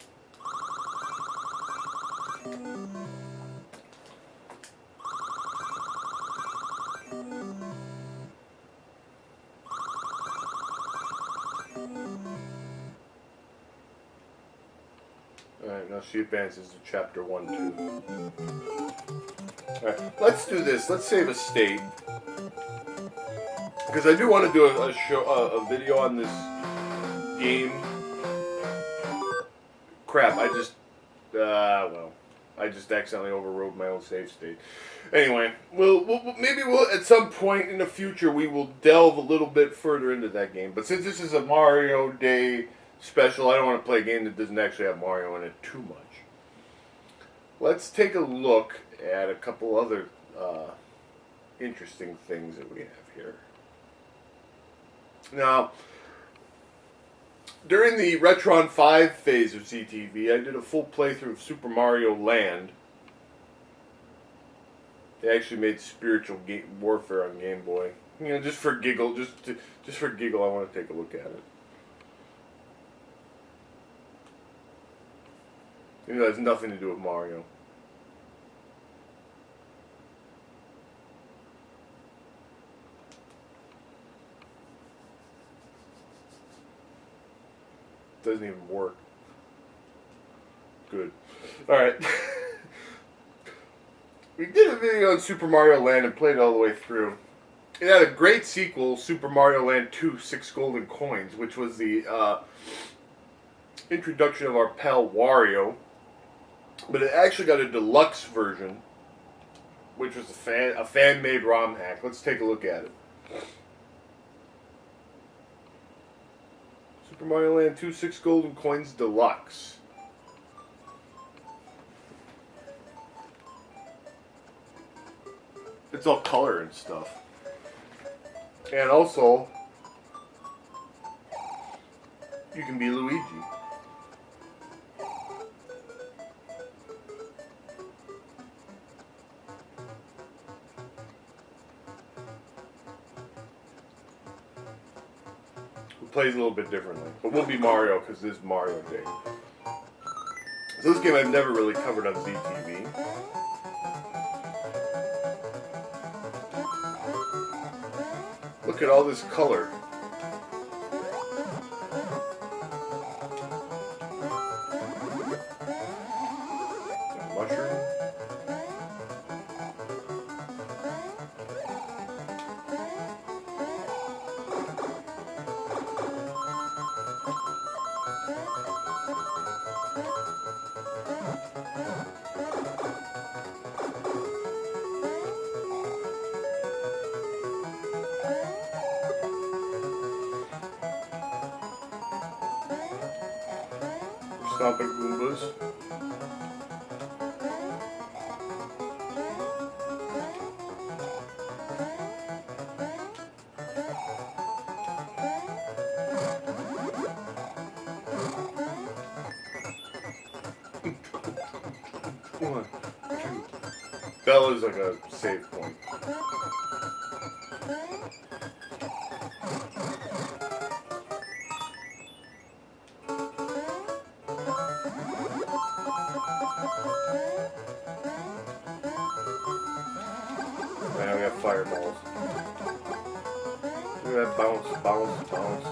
A: Alright, now she advances to chapter 1, 2. Alright, let's do this. Let's save a state. Because I do want to do a video on this game. Crap, I just accidentally overrode my own save state. Anyway, maybe at some point in the future we will delve a little bit further into that game. But since this is a Mario Day special, I don't want to play a game that doesn't actually have Mario in it too much. Let's take a look at a couple other interesting things that we have here. Now, during the Retron 5 phase of ZTV, I did a full playthrough of Super Mario Land. They actually made Spiritual Warfare on Game Boy. You know, just for giggle, just for giggle, I want to take a look at it. You know, it has nothing to do with Mario. Doesn't even work. Good. Alright. We did a video on Super Mario Land and played it all the way through. It had a great sequel, Super Mario Land 2, 6 Golden Coins, which was the introduction of our pal Wario. But it actually got a deluxe version, which was a fan-made ROM hack. Let's take a look at it. Super Mario Land 2, 6 Golden Coins Deluxe. It's all color and stuff. And also, you can be Luigi. Plays a little bit differently, but we'll be Mario because this is Mario Day. So this game I've never really covered on ZTV. Look at all this color. Mushroom. Stomping Goombas. One, two. Bella's like a save point. Now we have fireballs. Look at that bounce, bounce, bounce, bounce.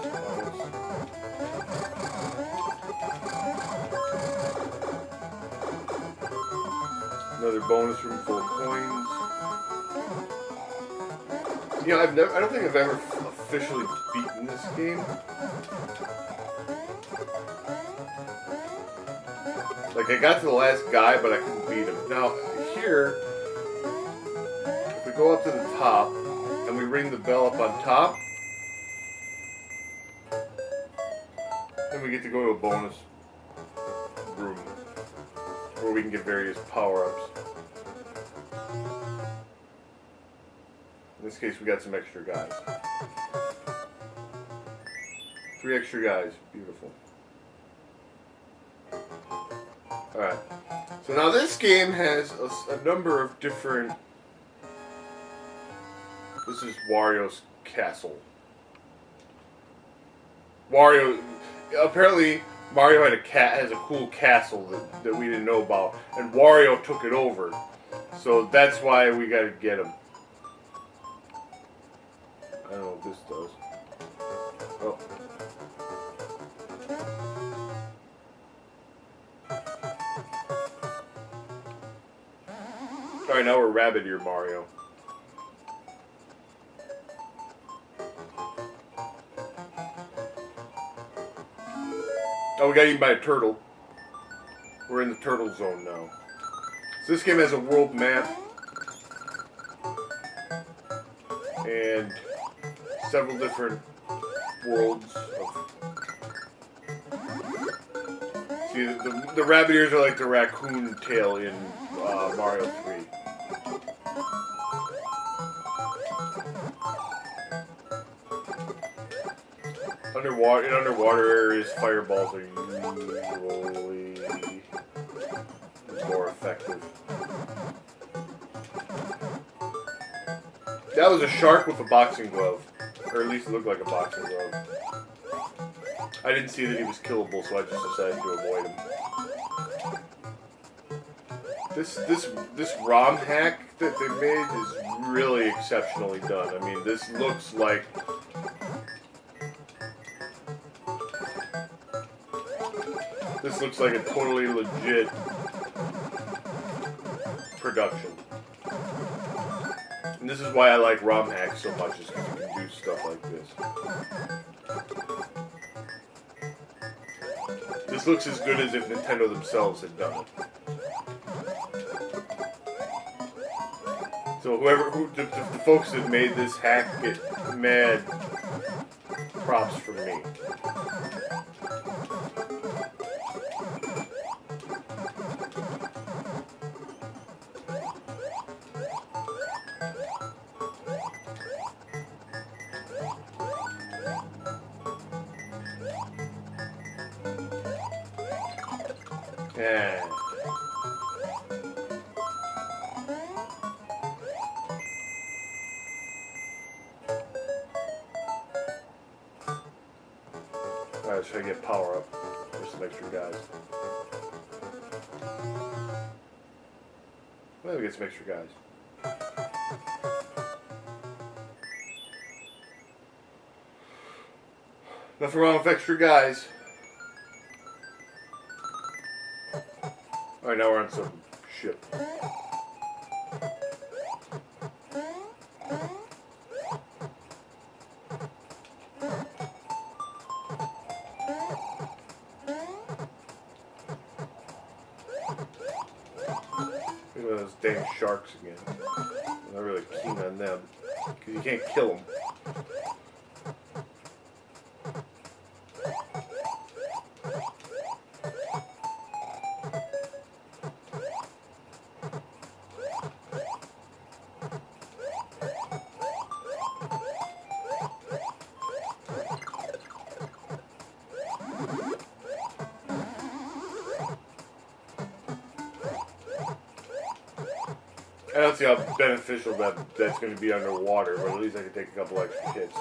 A: Another bonus room full of coins. You know, I don't think I've ever officially beaten this game. Like, I got to the last guy, but I couldn't beat him. Now, here, if we go up to the top, and we ring the bell up on top, then we get to go to a bonus room, where we can get various power-ups. In this case, we got some extra guys. 3 extra guys. Beautiful. Alright. So now this game has a number of different... This is Wario's castle. Wario... Apparently, Mario has a cool castle that we didn't know about. And Wario took it over. So that's why we gotta get him. I don't know what this does. Oh. Alright, now we're Rabbit Ear Mario. Oh, we got eaten by a turtle. We're in the turtle zone now. So this game has a world map. And several different worlds of... See, the rabbit ears are like the raccoon tail in Mario 3. In underwater areas, fireballs are usually more effective. That was a shark with a boxing glove. Or at least it looked like a boxing glove. I didn't see that he was killable, so I just decided to avoid him. This ROM hack that they made is really exceptionally done. I mean, this looks like... This looks like a totally legit production. And this is why I like ROM hacks so much, is because you can do stuff like this. This looks as good as if Nintendo themselves had done it. So the folks that made this hack get mad props from me. Yeah. Alright, should I get power up? There's some extra guys. Let me get some extra guys. Nothing wrong with extra guys. Alright, now we're on some ship. Look at those dang sharks again. I'm not really keen on them, because you can't kill them. I don't see how beneficial that's going to be underwater, but at least I can take a couple extra hits.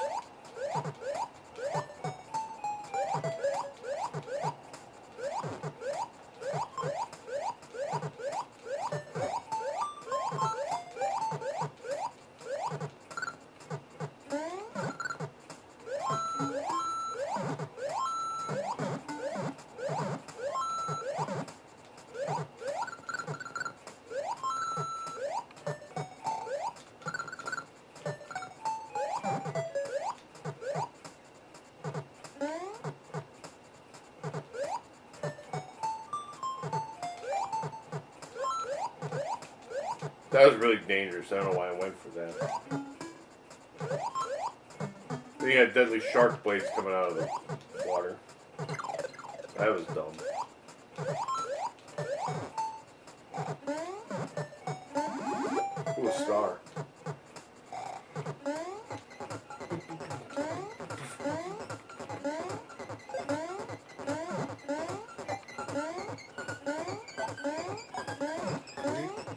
A: That was really dangerous. I don't know why I went for that. Then you had deadly shark blades coming out of the water. That was dumb. Ooh, a star.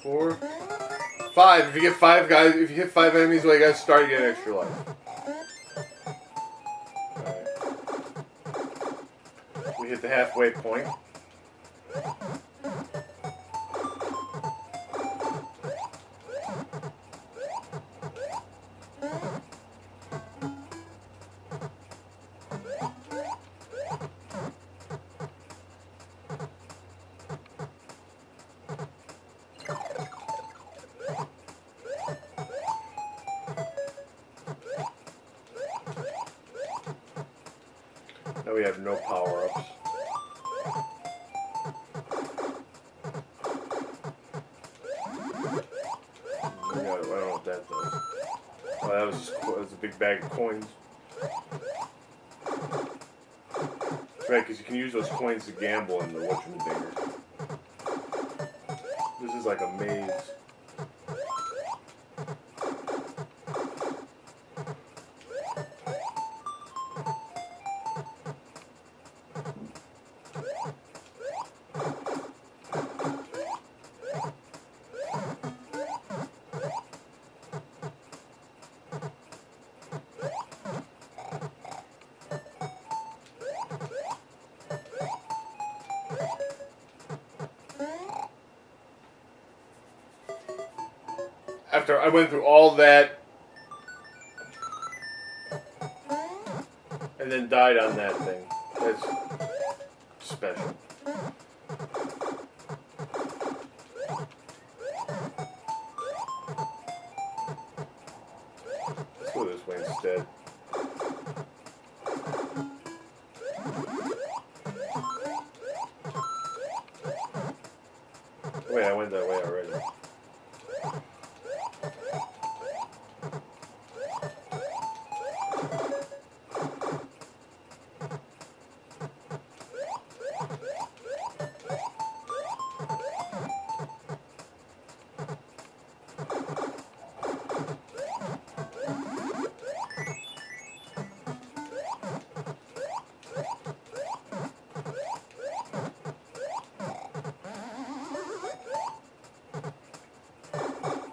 A: Four, five. If you get five guys, if you hit five enemies while you guys start, you get an extra life. Alright. We hit the halfway point. Now we have no power-ups. I don't know what that does. Oh, that was a big bag of coins. Right, because you can use those coins to gamble in the whatchamadinger. This is like a maze. After I went through all that and then died on that thing. That's special. Let's go this way instead. Wait, I went that way already.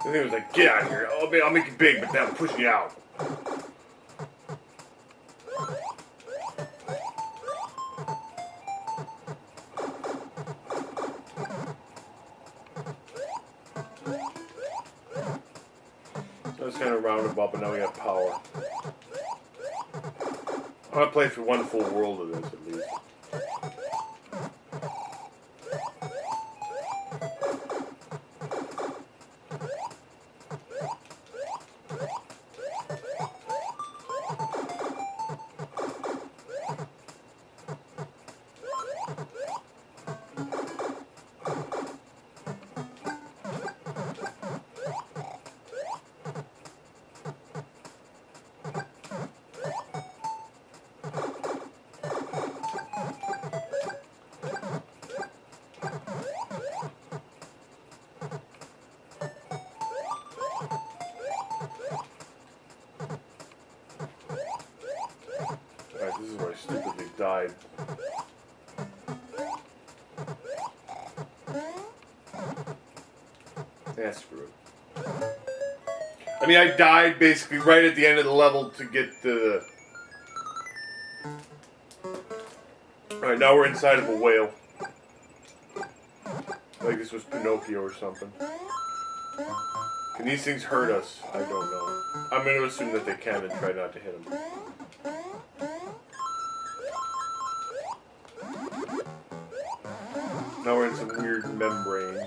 A: The thing was like, get out of here. I'll make you big, but now I'm pushing you out. So it's kind of roundabout, but now we have power. I'm going to play through one full world of this at least. Alright, this is where I stupidly died. Yeah, screw it. I mean, I died basically right at the end of the level to get the... Alright, now we're inside of a whale. Like this was Pinocchio or something. Can these things hurt us? I don't know. I'm going to assume that they can and try not to hit them. Now we're in some weird membrane.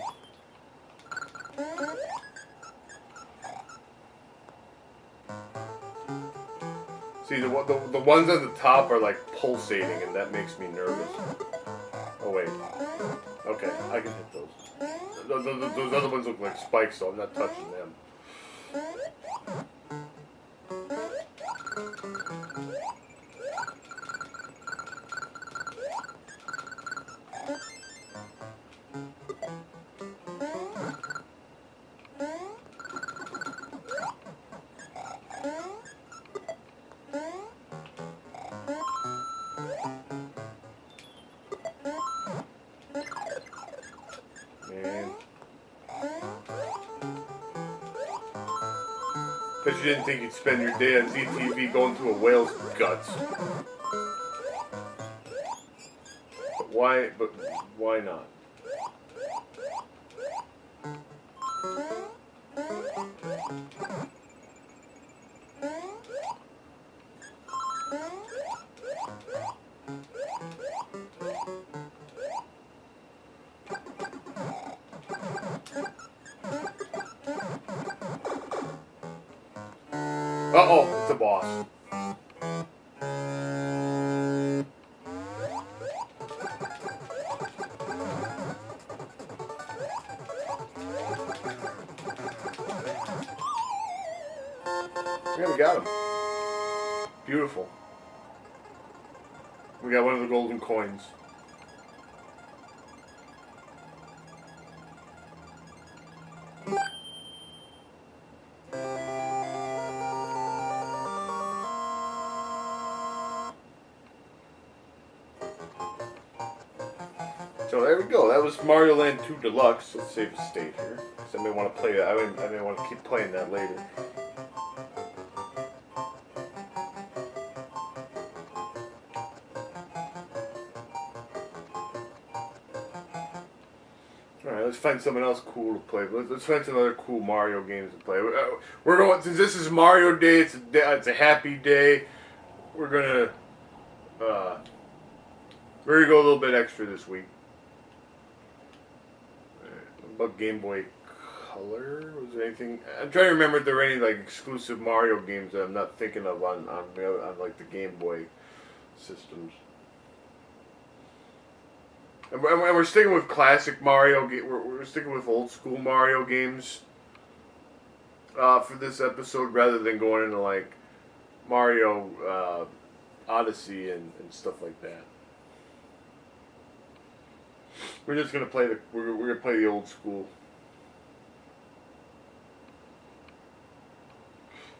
A: See, the ones on the top are like pulsating, and that makes me nervous. Oh wait. Okay, I can hit those. Those other ones look like spikes, so I'm not touching them. Man. Bet you didn't think you'd spend your day on ZTV going through a whale's guts. But why not? Uh-oh, it's a boss. Yeah, we got him. Beautiful. We got one of the golden coins. So there we go. That was Mario Land 2 Deluxe. Let's save the state here. Because I may want to play that. I may want to keep playing that later. Alright, let's find something else cool to play. Let's find some other cool Mario games to play. We're going, since this is Mario Day, it's a happy day. We're gonna go a little bit extra this week. About Game Boy Color? Was there anything? I'm trying to remember if there were any like exclusive Mario games that I'm not thinking of on like the Game Boy systems. And we're sticking with classic Mario. We're sticking with old school Mario games for this episode, rather than going into like Mario Odyssey and stuff like that. We're just gonna play we're gonna play the old school.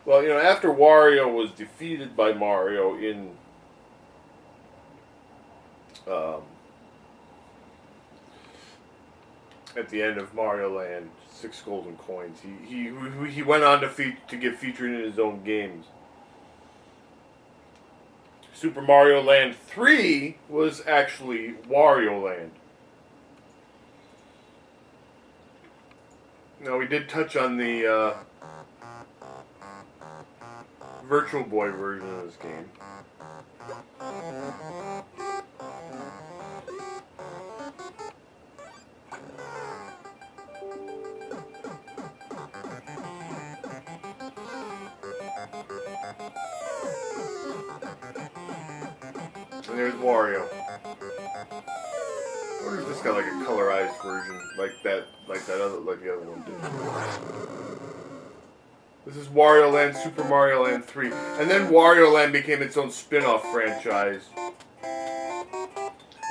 A: Well, you know, after Wario was defeated by Mario in at the end of Mario Land 6 golden coins, he went on to get featured in his own games. Super Mario Land 3 was actually Wario Land. Now, we did touch on the Virtual Boy version of this game. And there's Wario. I wonder if this got like a colorized version, like the other one did. This is Wario Land, Super Mario Land 3, and then Wario Land became its own spin-off franchise,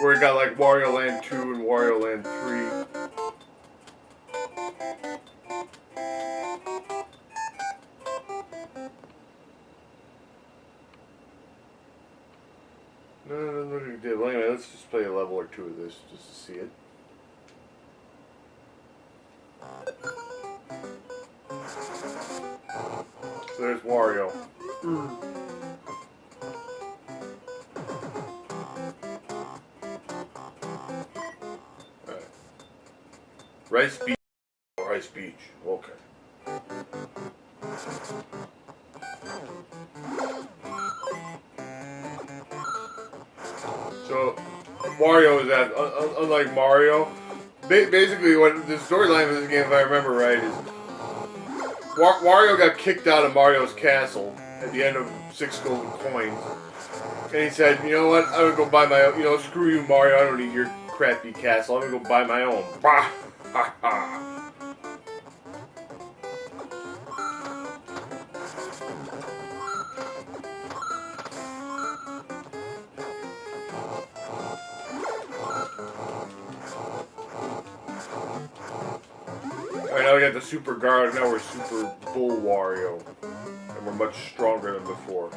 A: where it got like Wario Land 2 and Wario Land 3. No. Well, anyway, let's just play a level or two of this just to see it. So there's Wario. Right. Rice Beach. Rice Beach. Okay. So Wario is that, unlike Mario, basically what the storyline of this game, if I remember right, is Wario got kicked out of Mario's castle at the end of 6 golden coins. And he said, you know what, I'm going to go buy my own, screw you, Mario, I don't need your crappy castle, I'm going to go buy my own. Bah! Ha ha! Alright, now we got the Super Guard, now we're Super Bull Wario. And we're much stronger than before.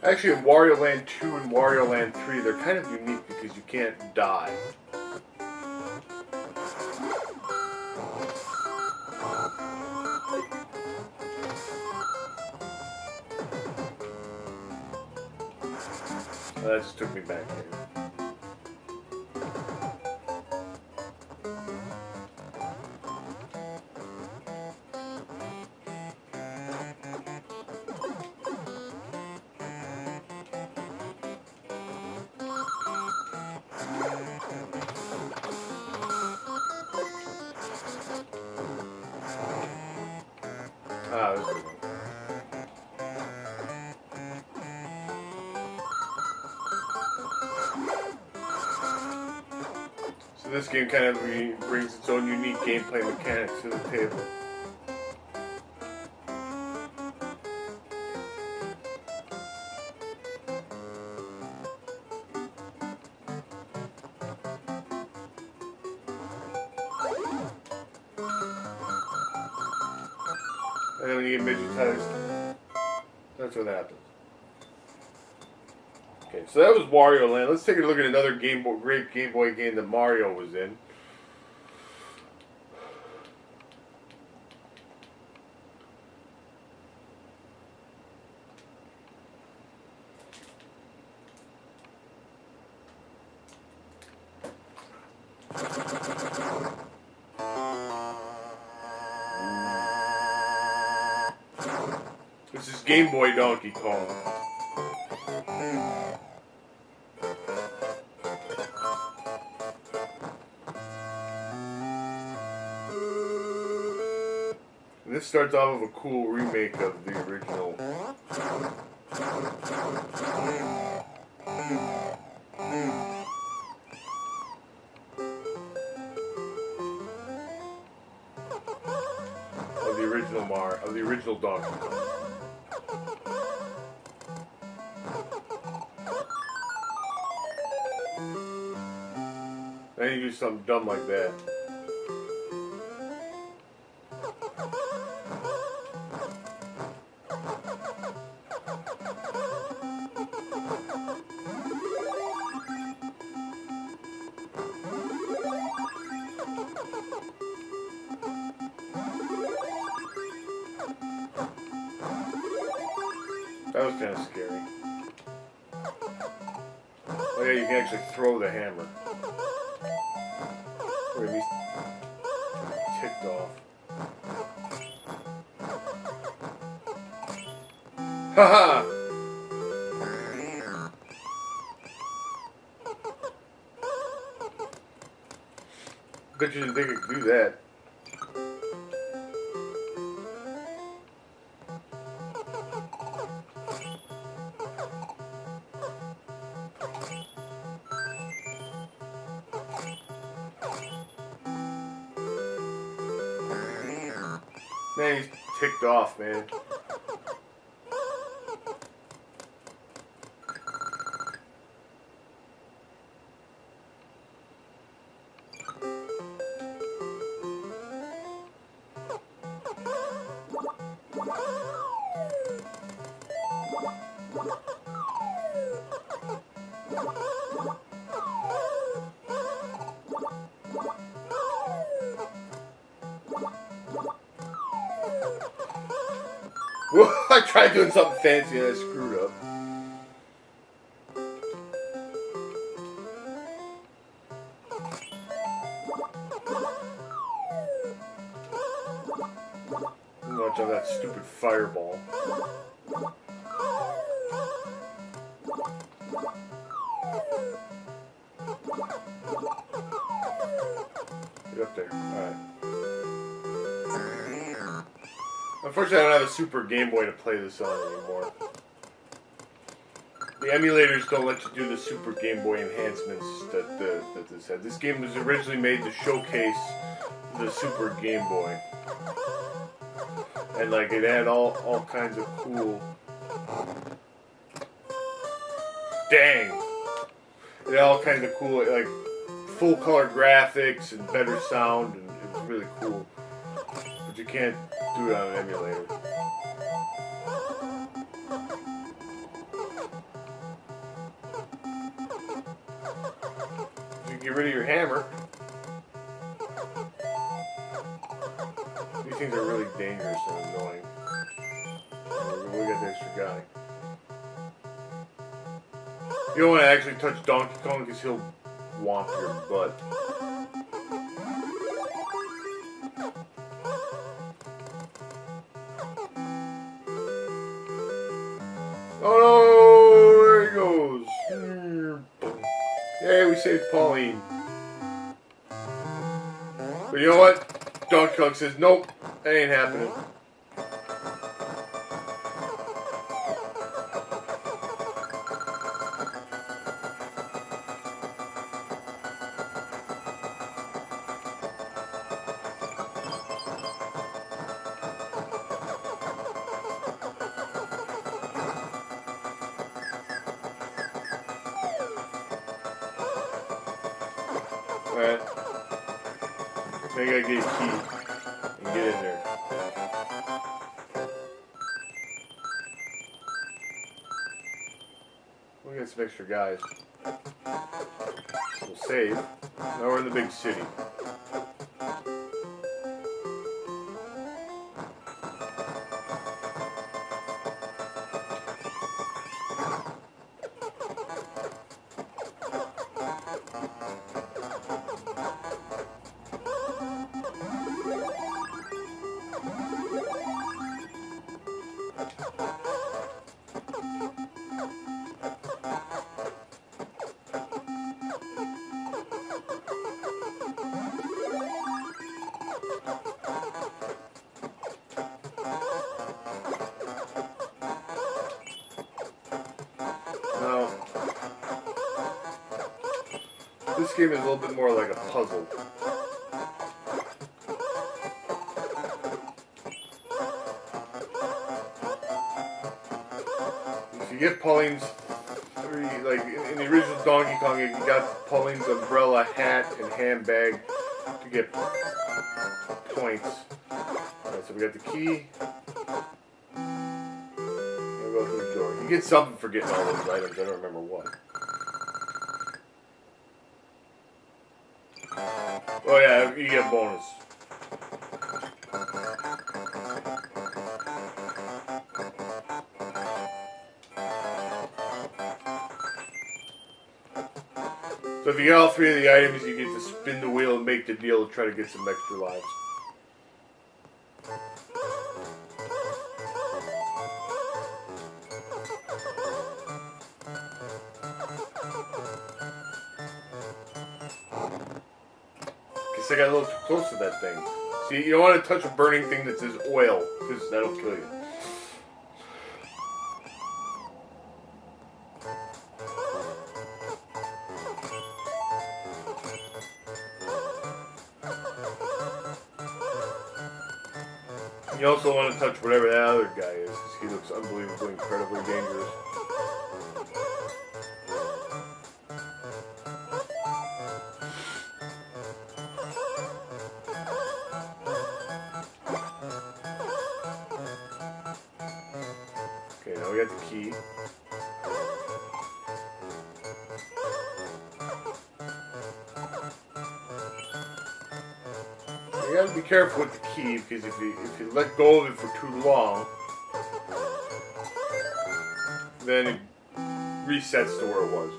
A: Actually, in Wario Land 2 and Wario Land 3, they're kind of unique because you can't die. That just took me back here. Ah, this is one. So this game kind of brings its own unique gameplay mechanics to the table. And then when you get midgetized, that's what happens. Okay, so that was Wario Land. Let's take a look at another great Game Boy game that Mario was in. This is Game Boy Donkey Kong. And this starts off with a cool remake of the original. Of the original Donkey Kong. Then you do something dumb like that. That was kind of scary. Oh yeah, you can actually throw the hammer. Or at least ticked off. Haha! Bet you didn't think it could do that. Man, he's ticked off, man. I tried doing something fancy and I screwed up. Watch out that stupid fireball. Get up there. Alright. Unfortunately, I don't have a Super Game Boy to play this on anymore. The emulators don't let you do the Super Game Boy enhancements that this had. This game was originally made to showcase the Super Game Boy. And like it had all kinds of cool... Dang! It had all kinds of cool, like, full color graphics and better sound, and it was really cool. But you can't do it on an emulator. You can get rid of your hammer. These things are really dangerous and annoying. We got the extra guy. You don't want to actually touch Donkey Kong because he'll womp your butt. Oh no! There he goes. Yay, we saved Pauline. But you know what? Donkey Kong says, nope, that ain't happening. Alright. Now you gotta get a key and get in there. We'll get some extra guys. We'll save. Now we're in the big city. Now, this game is a little bit more like a puzzle. If you get Pauline's three, like in the original Donkey Kong, you got Pauline's umbrella, hat, and handbag to get points. Alright, so we got the key. Go through the door. You get something for getting all those items. I don't remember what. Oh yeah, you get a bonus. So if you get all three of the items, you get to spin the wheel and make the deal to try to get some extra lives. I got a little too close to that thing. See, you don't want to touch a burning thing that says oil, because that'll kill you. You also want to touch whatever that other guy is, because he looks unbelievably, incredibly dangerous. Okay, now we got the key. You gotta be careful with the key, because if you let go of it for too long, then it resets to where it was.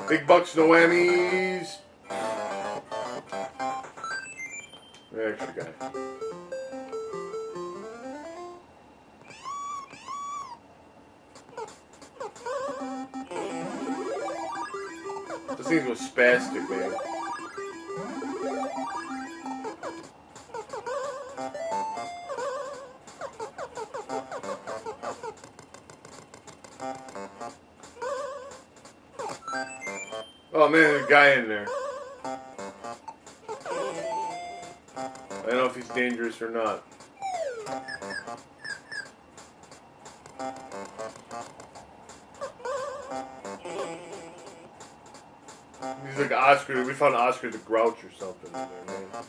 A: Big bucks, no whammies. The extra guy. This thing goes spastic, man. Oh man, there's a guy in there. I don't know if he's dangerous or not. He's like Oscar. We found Oscar the Grouch or something in there, man.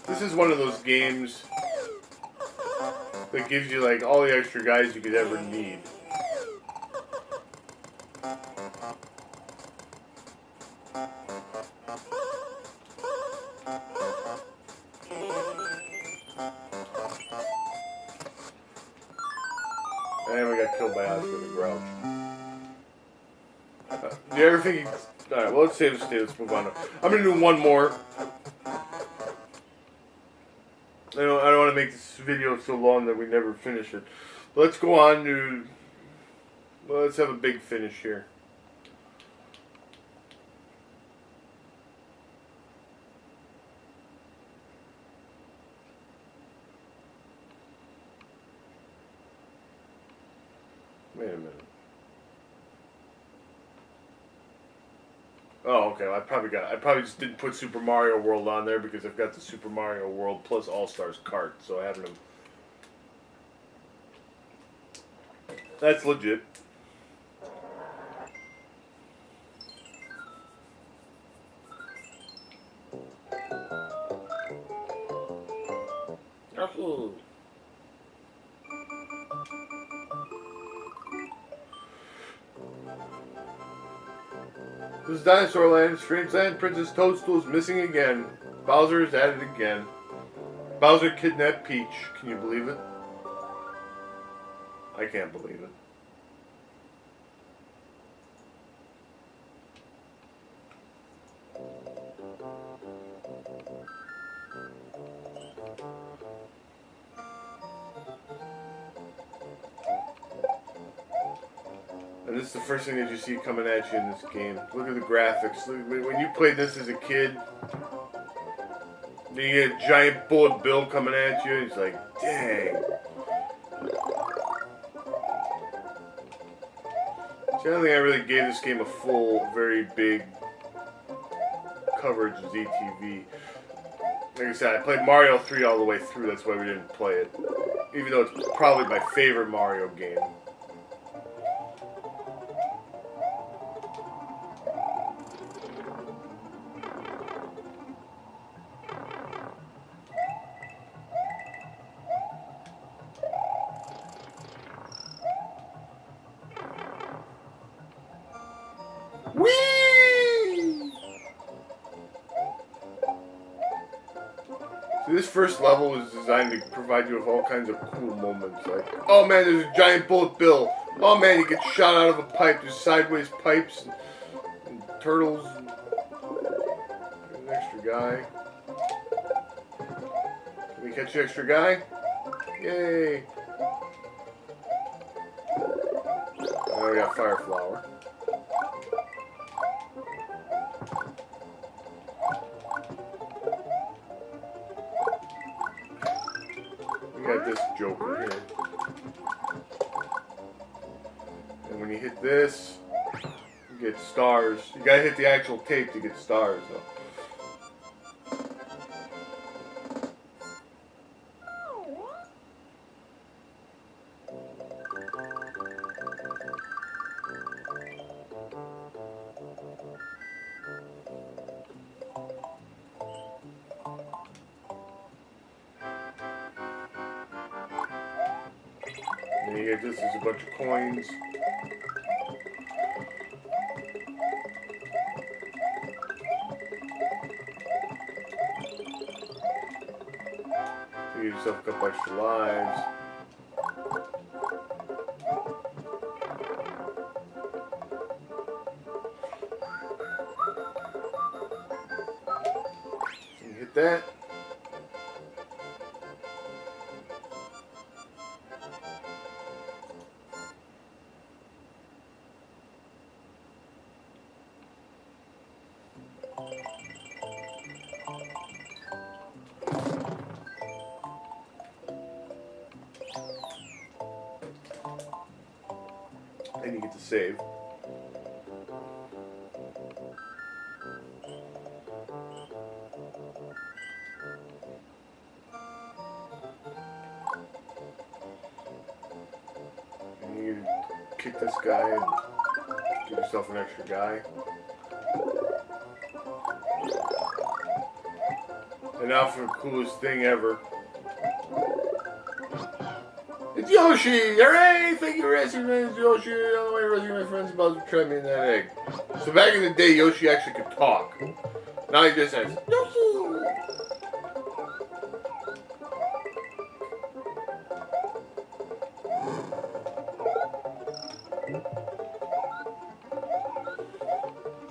A: This is one of those games that gives you like all the extra guys you could ever need. And we got killed by Oscar the Grouch. Do you ever think? Alright, well, let's save the state. Let's move on. I'm going to do one more. I don't want to make this video so long that we never finish it. Let's go on to... Well, let's have a big finish here. Wait a minute. Oh, okay. I probably just didn't put Super Mario World on there because I've got the Super Mario World plus All Stars cart, so I haven't. That's legit. Yahoo! This is Dinosaur Land. Strange Land. Princess Toadstool is missing again. Bowser is at it again. Bowser kidnapped Peach. Can you believe it? I can't believe it. And this is the first thing that you see coming at you in this game. Look at the graphics. Look, when you played this as a kid, then you get a giant bullet bill coming at you, and it's like, dang. See, I don't think I really gave this game a full, very big coverage of ZTV. Like I said, I played Mario 3 all the way through, that's why we didn't play it. Even though it's probably my favorite Mario game. Whee! So this first level is designed to provide you with all kinds of cool moments. Like, oh man, there's a giant bullet bill. Oh man, you get shot out of a pipe. There's sideways pipes and turtles. And an extra guy. Can we catch the extra guy? Yay! Oh, we got Fire Flower. We got this Joker here. And when you hit this, you get stars. You gotta hit the actual tape to get stars, though. you get this, there's a bunch of coins. You get yourself a couple extra lives. You hit that. And you get to save. And you kick this guy and give yourself an extra guy. And now for the coolest thing ever. It's Yoshi! Hooray! Thank you for rescuing me, it's Yoshi. On the way to rescue my friends about to trap me in that egg. So back in the day, Yoshi actually could talk. Now he just says, Yoshi!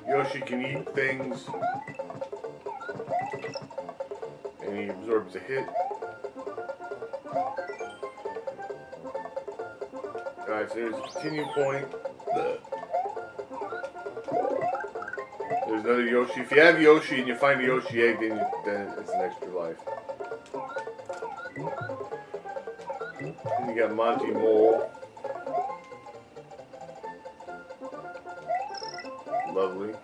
A: Yoshi can eat things. And he absorbs a hit. Alright, so there's a continue point. There's another Yoshi. If you have Yoshi and you find a Yoshi egg, then it's an extra life. And you got Monty Mole. Lovely.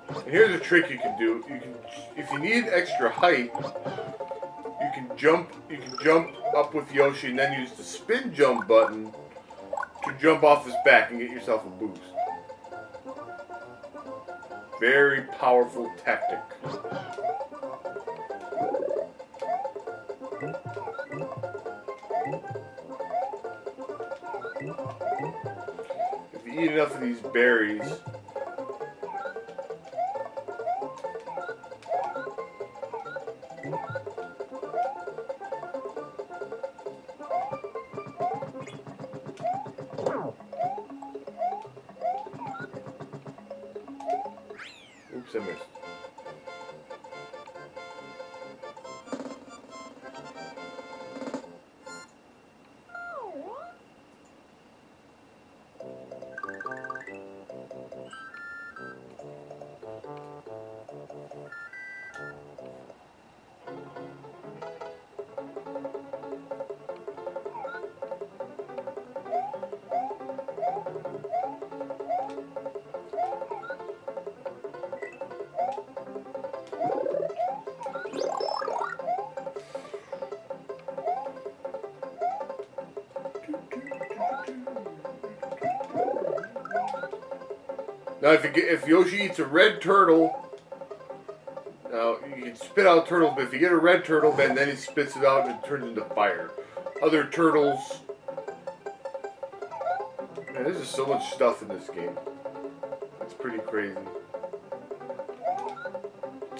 A: And here's a trick you can do. You can, if you need extra height, you can jump up with Yoshi and then use the spin jump button to jump off his back and get yourself a boost. Very powerful tactic. If you eat enough of these berries, oops, I missed. Now, if Yoshi eats a red turtle, now you can spit out turtles, but if you get a red turtle, then he spits it out and it turns into fire. Other turtles. Man, there's just so much stuff in this game. It's pretty crazy.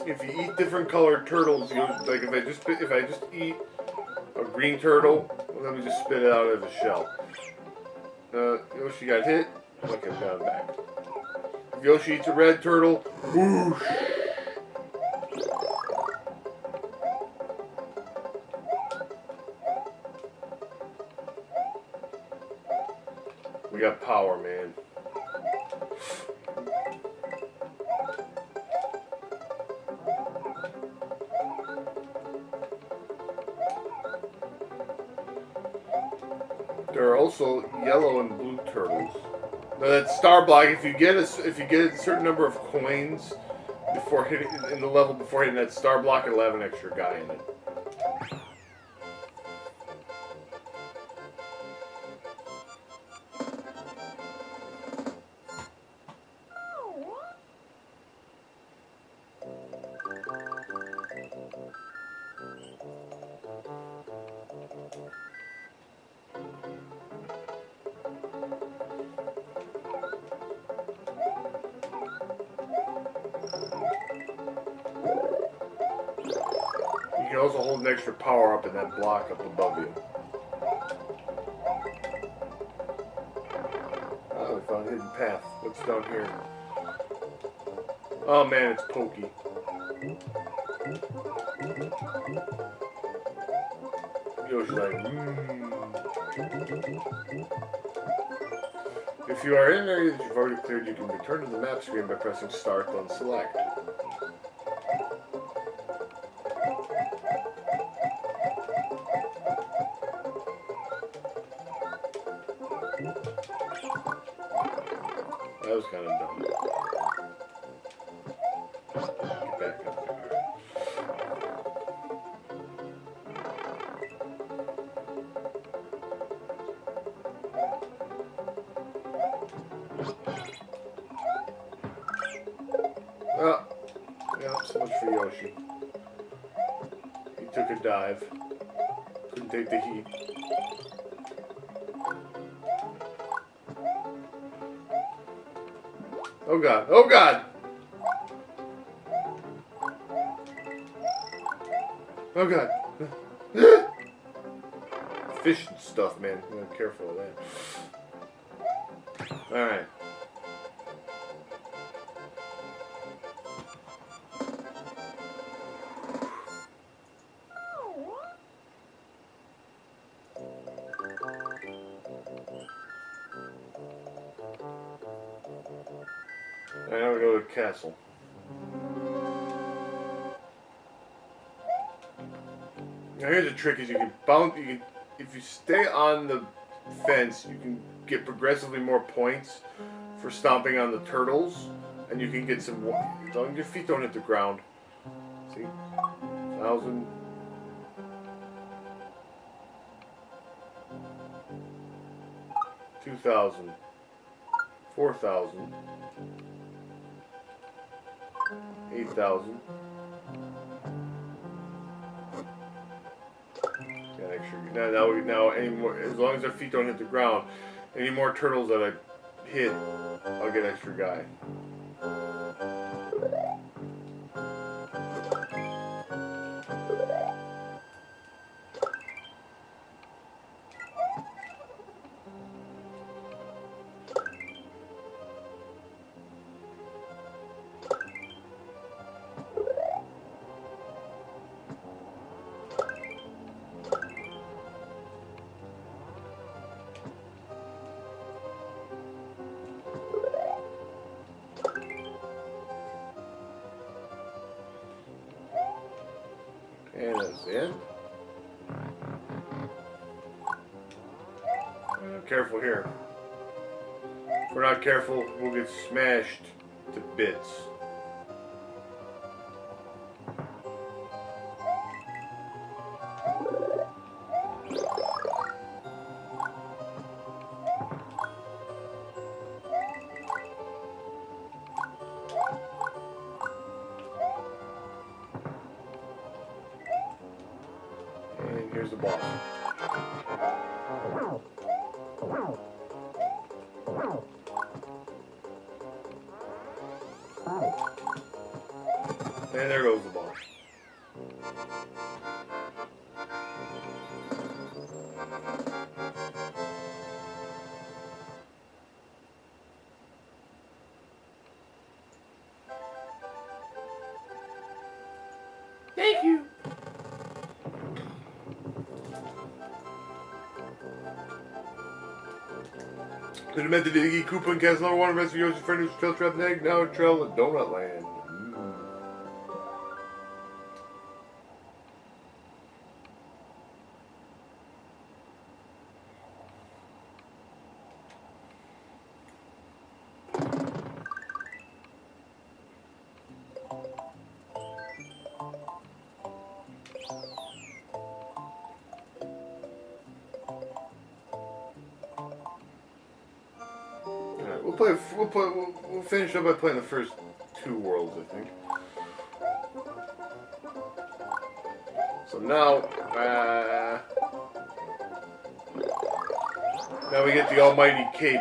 A: If you eat different colored turtles, like if I just eat a green turtle, let me just spit it out of the shell. Yoshi got hit. Okay, down back. If Yoshi eats a red turtle, whoosh! We got power, man. There are also yellow and blue turtles. Now that star block, if you get a certain number of coins before hitting in the level before hitting that star block, it'll have an extra guy in it. can also hold an extra power up in that block up above you. Oh, we found a hidden path. What's down here? Oh man, it's pokey. Yoshi's like, If you are in an area that you've already cleared, you can return to the map screen by pressing start, then select. That was kind of dumb. Get back up there. Oh, yeah, so much for Yoshi. He took a dive. Couldn't take the heat. Oh god, oh god! Oh god. Fish and stuff, man. You gotta be careful of that. Alright. Now we go to the castle. Now here's the trick: is you can bounce. If you stay on the fence, you can get progressively more points for stomping on the turtles, and you can get some. As long as your feet don't hit the ground. See, 1,000. 2,000. 4,000. 8,000. Got extra. Now, any more, as long as their feet don't hit the ground, any more turtles that I hit, I'll get extra guy. And that's it. Careful here. If we're not careful, we'll get smashed to bits. And here's the boss. And there goes the boss. Thank you. Could have met the Diggy Koopa and Castle number 1 rescue Yoshi's friend who's trail trapped in egg, now a trail at Donut Land. We'll finish up by playing the first 2 worlds, I think. So now we get the almighty cape.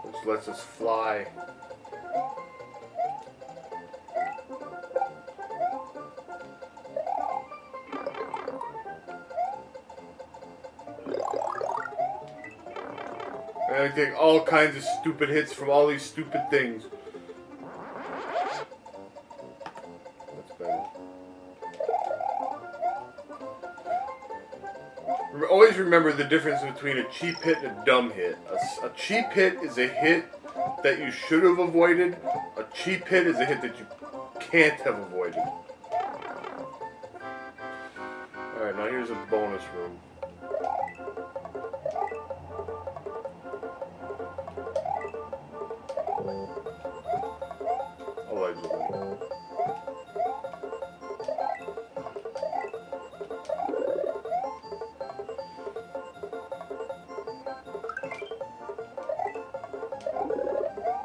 A: Which just lets us fly. And I take all kinds of stupid hits from all these stupid things. That's better. Always remember the difference between a cheap hit and a dumb hit. A cheap hit is a hit that you should have avoided. A cheap hit is a hit that you can't have avoided. Alright, now here's a bonus room. Allegedly.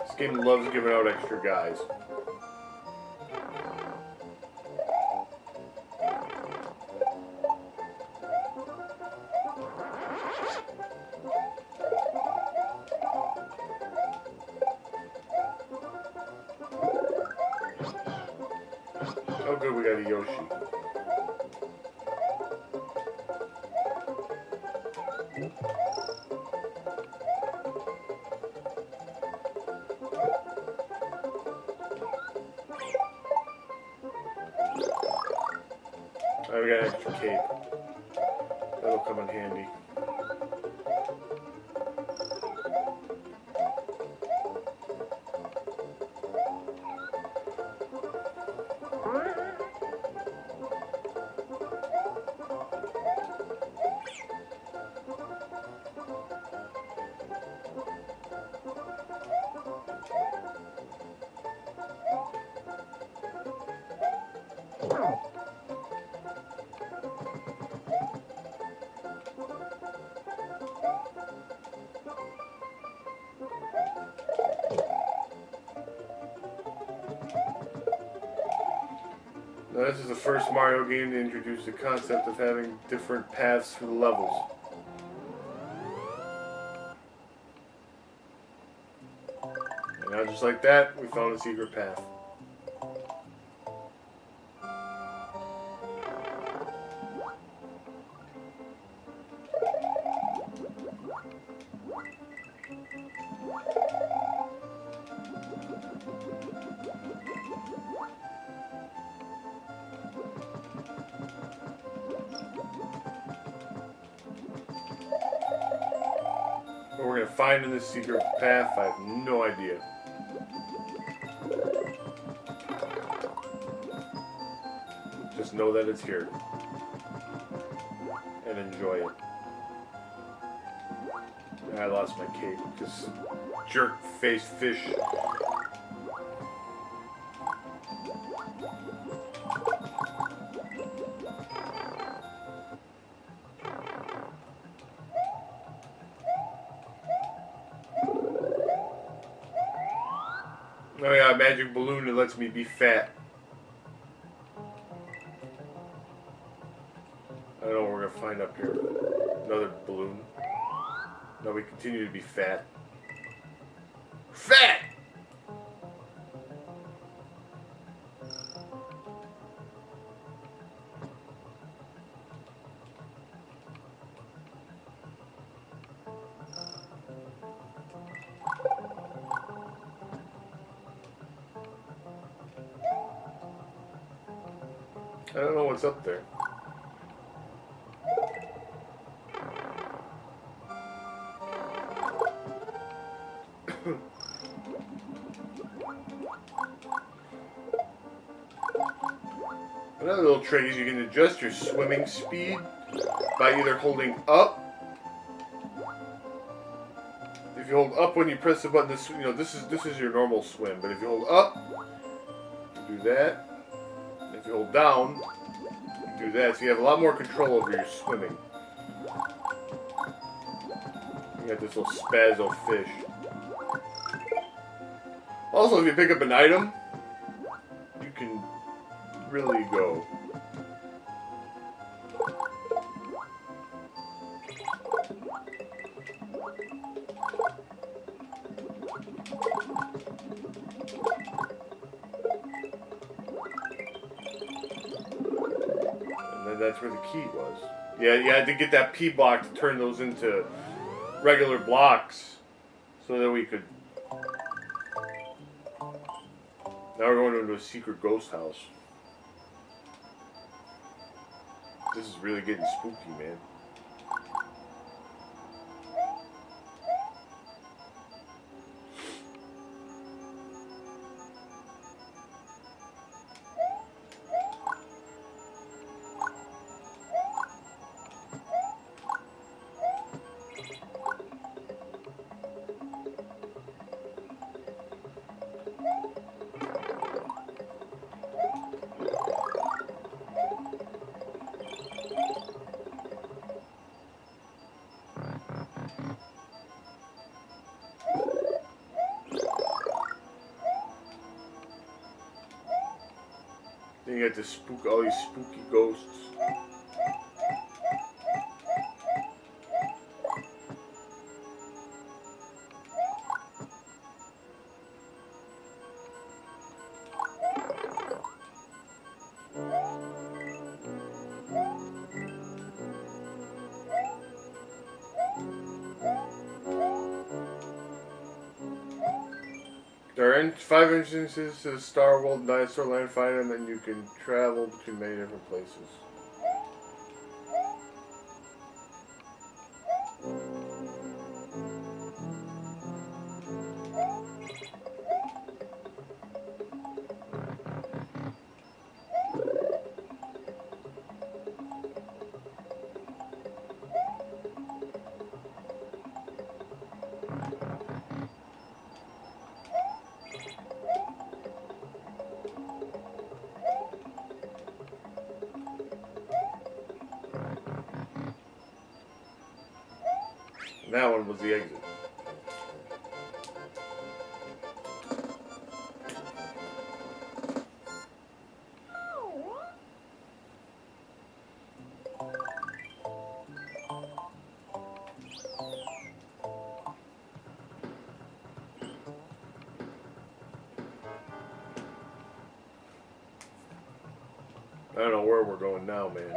A: This game loves giving out extra guys. Oh good, we got a Yoshi. Alright, we got an extra cape. That'll come in handy. Now, this is the first Mario game to introduce the concept of having different paths for the levels. And now, just like that, we found a secret path. What we're gonna find in this secret path, I have no idea. Just know that it's here. And enjoy it. I lost my cape because jerk-faced fish. Oh yeah, a magic balloon that lets me be fat. I don't know what we're gonna find up here. Another balloon. No, we continue to be fat. Fat! I don't know what's up there. Another little trick is you can adjust your swimming speed by either holding up. If you hold up when you press the button, this is your normal swim. But if you hold up, you do that. If you hold down, you do that. So you have a lot more control over your swimming. You got this little spazzo fish. Also, if you pick up an item, you can really go. And then that's where the key was. Yeah, you had to get that P block to turn those into regular blocks so that we could... Now we're going into a secret ghost house. This is really getting spooky, man. Then you got to spook all these spooky ghosts. There are 5 entrances to the Star World Dinosaur Land. Find them, and you can travel between many different places. And that one was the exit. I don't know where we're going now, man.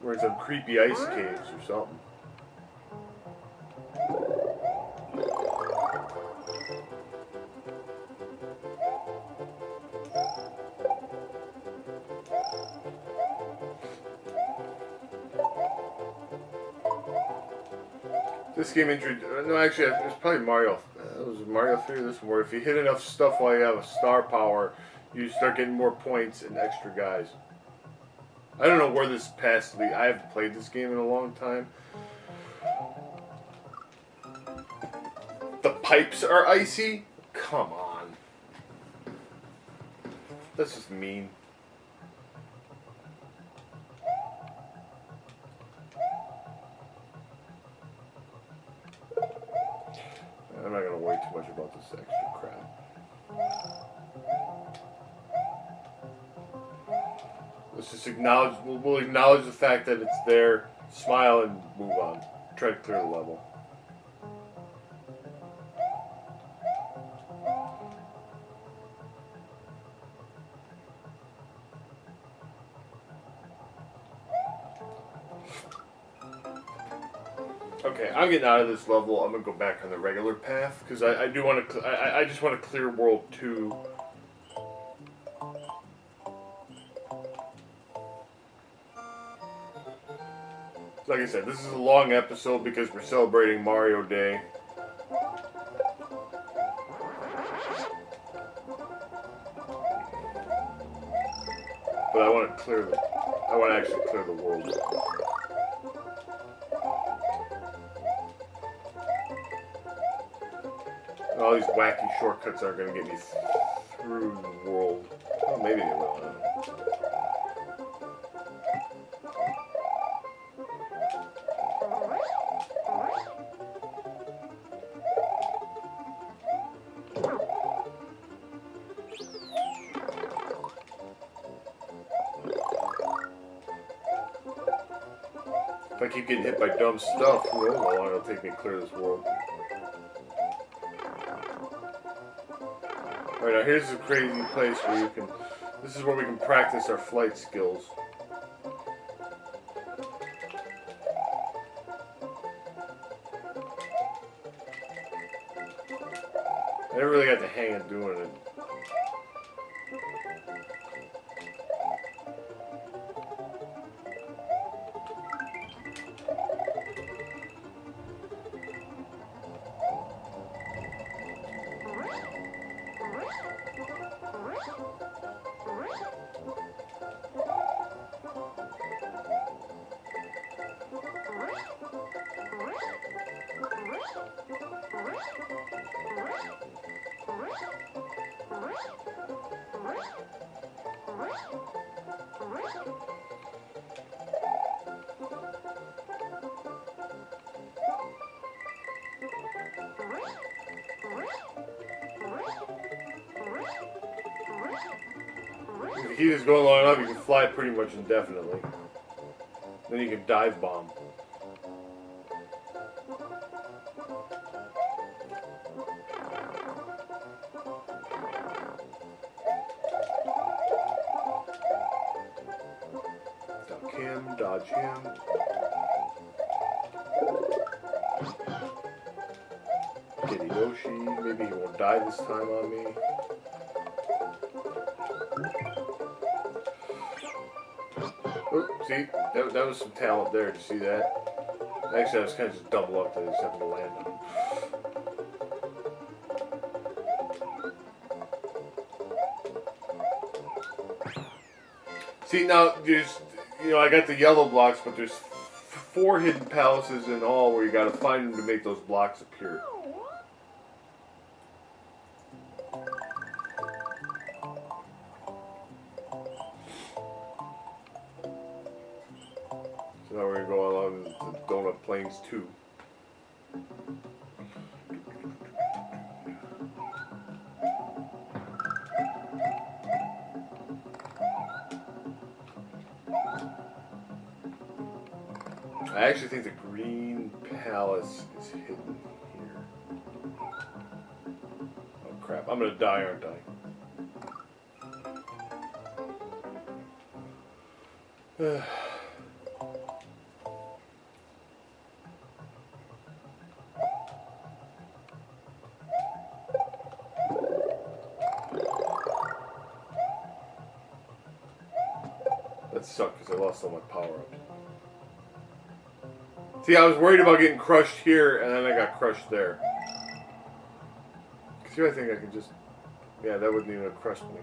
A: We're in some creepy ice caves or something. This game introduced... No, actually, it was probably Mario. It was Mario 3 or this one, where if you hit enough stuff while you have a star power, you start getting more points and extra guys. I don't know where this past lead. I haven't played this game in a long time. The pipes are icy? Come on. That's just mean. I'm not going to worry too much about this extra crap. Let's just acknowledge, we'll acknowledge the fact that it's there, smile, and move on. Try to clear the level. Okay, I'm getting out of this level. I'm gonna go back on the regular path because I do want to. I just want to clear World 2. Like I said, this is a long episode because we're celebrating Mario Day. But I want to clear the I want to actually clear the world. All these wacky shortcuts aren't going to get me through the world. Well, maybe they will. I don't know. If I keep getting hit by dumb stuff, who knows how long it'll take me to clear this world. Alright, now here's a crazy place where you can... This is where we can practice our flight skills. I never really got the hang of doing it. If you keep this going long enough, you can fly pretty much indefinitely. Then you can dive bomb. Duck him, dodge him. Get Yoshi. Maybe he won't die this time on me. Oh, see, that was some talent there. Did you see that? Actually, I was kind of just double up that I just happened to land on. See, now there's, I got the yellow blocks, but there's 4 hidden palaces in all where you got to find them to make those blocks appear. So now we're going to go along the Donut Plains 2. I actually think the green palace is hidden here. Oh crap, I'm gonna die, aren't I? That sucked because I lost all my power-ups. See, I was worried about getting crushed here, and then I got crushed there. See, I think I can just... Yeah, that wouldn't even have crushed me.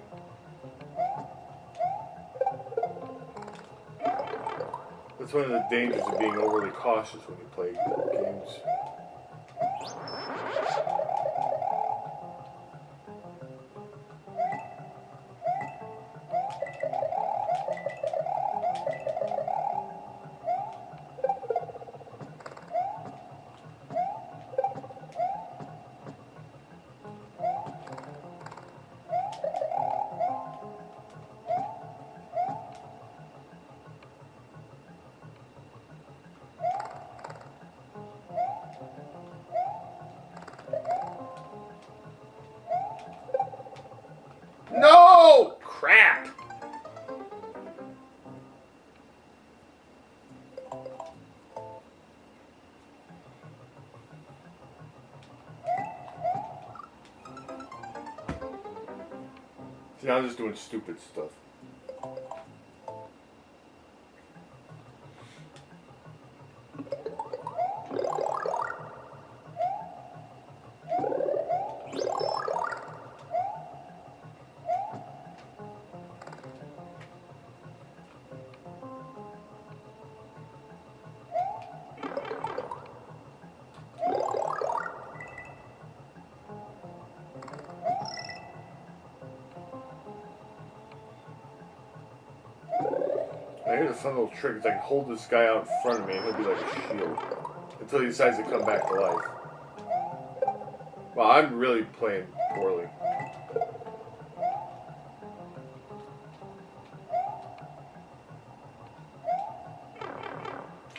A: That's one of the dangers of being overly cautious when you play games. No! Crap! See, now I'm just doing stupid stuff. Here's a fun little trick. Is I can hold this guy out in front of me and he'll be like a shield. Until he decides to come back to life. Well, I'm really playing poorly.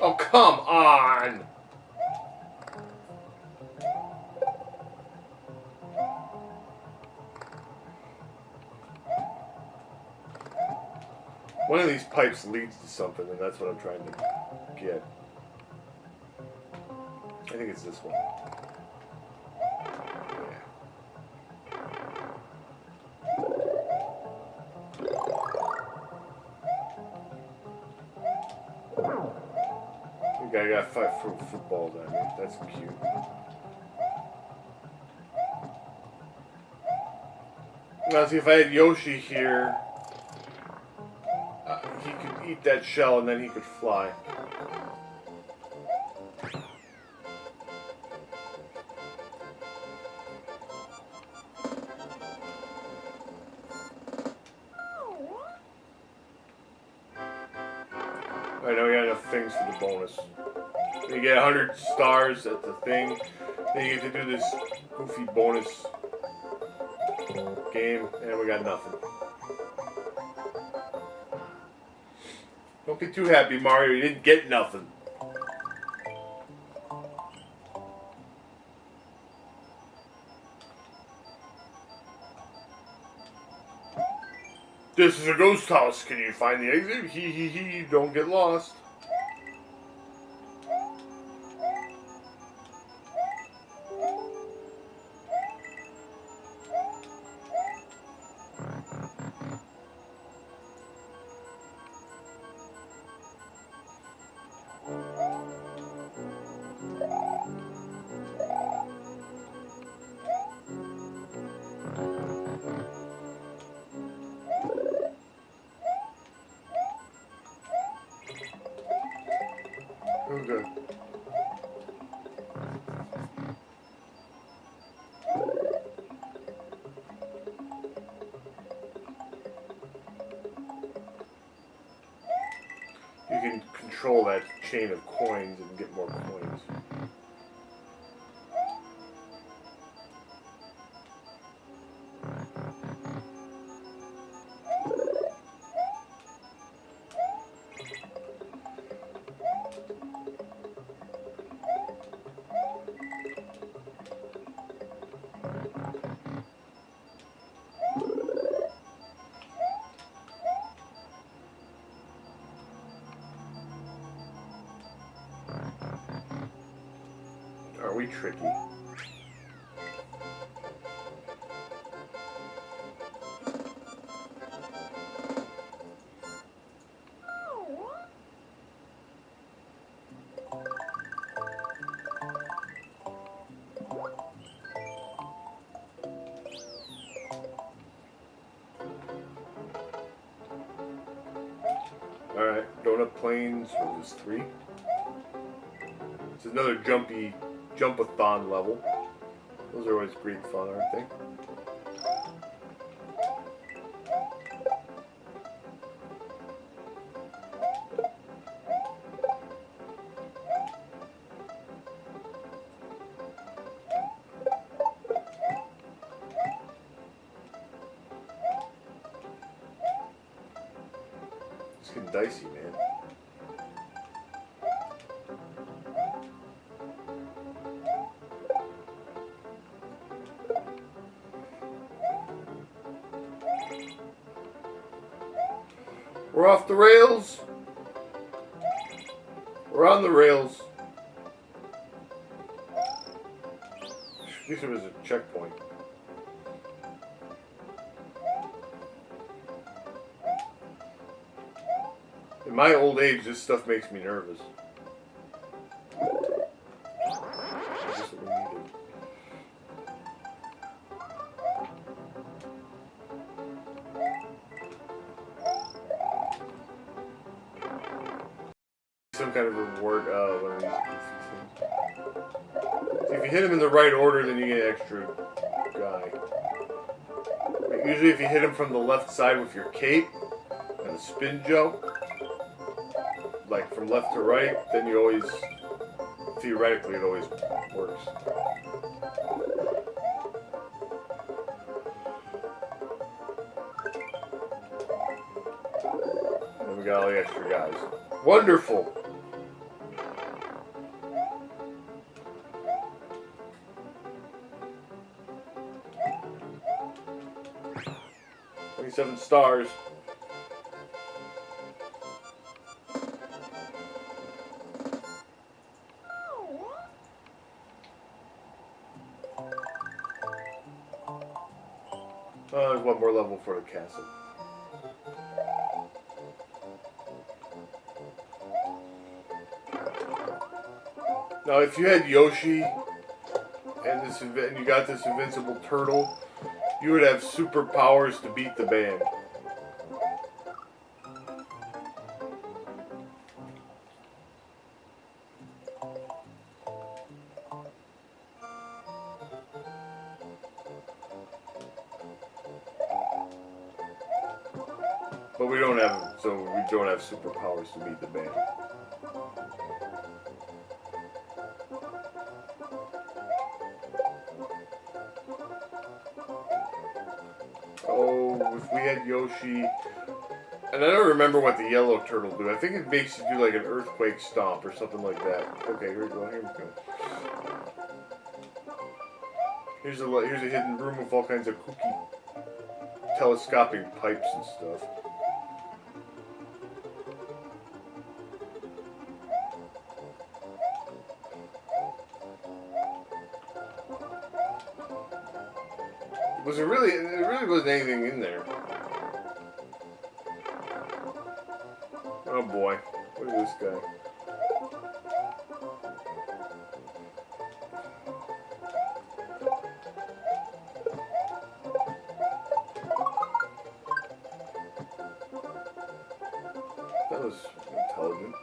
A: Oh, come on! One of these pipes leads to something, and that's what I'm trying to get. I think it's this one. I got 5 footballs at me. That's cute. Now, see, if I had Yoshi here, he could eat that shell and then he could fly. Alright, now we got enough things for the bonus. You get 100 stars at the thing. Then you get to do this goofy bonus game, and we got nothing. Don't be too happy, Mario. You didn't get nothing. This is a ghost house. Can you find the exit? Hee hee hee. Don't get lost. Okay. You can control that chain of coins and get more coins. Are we tricky? Alright, donut planes, what is this, 3? It's another jump-a-thon level. Those are always great fun, aren't they? It's getting dicey, man. We're off the rails. We're on the rails. At least there was a checkpoint. In my old age, this stuff makes me nervous. Is this what we needed? Some kind of reward, one of these things. See, if you hit him in the right order, then you get an extra guy. But usually if you hit him from the left side with your cape and a spin jump, like from left to right, then you always, theoretically, it always works. And we got all the extra guys. Wonderful! Seven stars. There's one more level for the castle. Now, if you had Yoshi and you got this invincible turtle, you would have superpowers to beat the band. But we don't have, so we don't have superpowers to beat the band. Oh, if we had Yoshi, and I don't remember what the yellow turtle do. I think it makes you do like an earthquake stomp or something like that. Okay, here we go. Here we go. Here's a hidden room with all kinds of kooky telescopic pipes and stuff. There really wasn't anything in there. Oh boy, look at this guy. That was intelligent.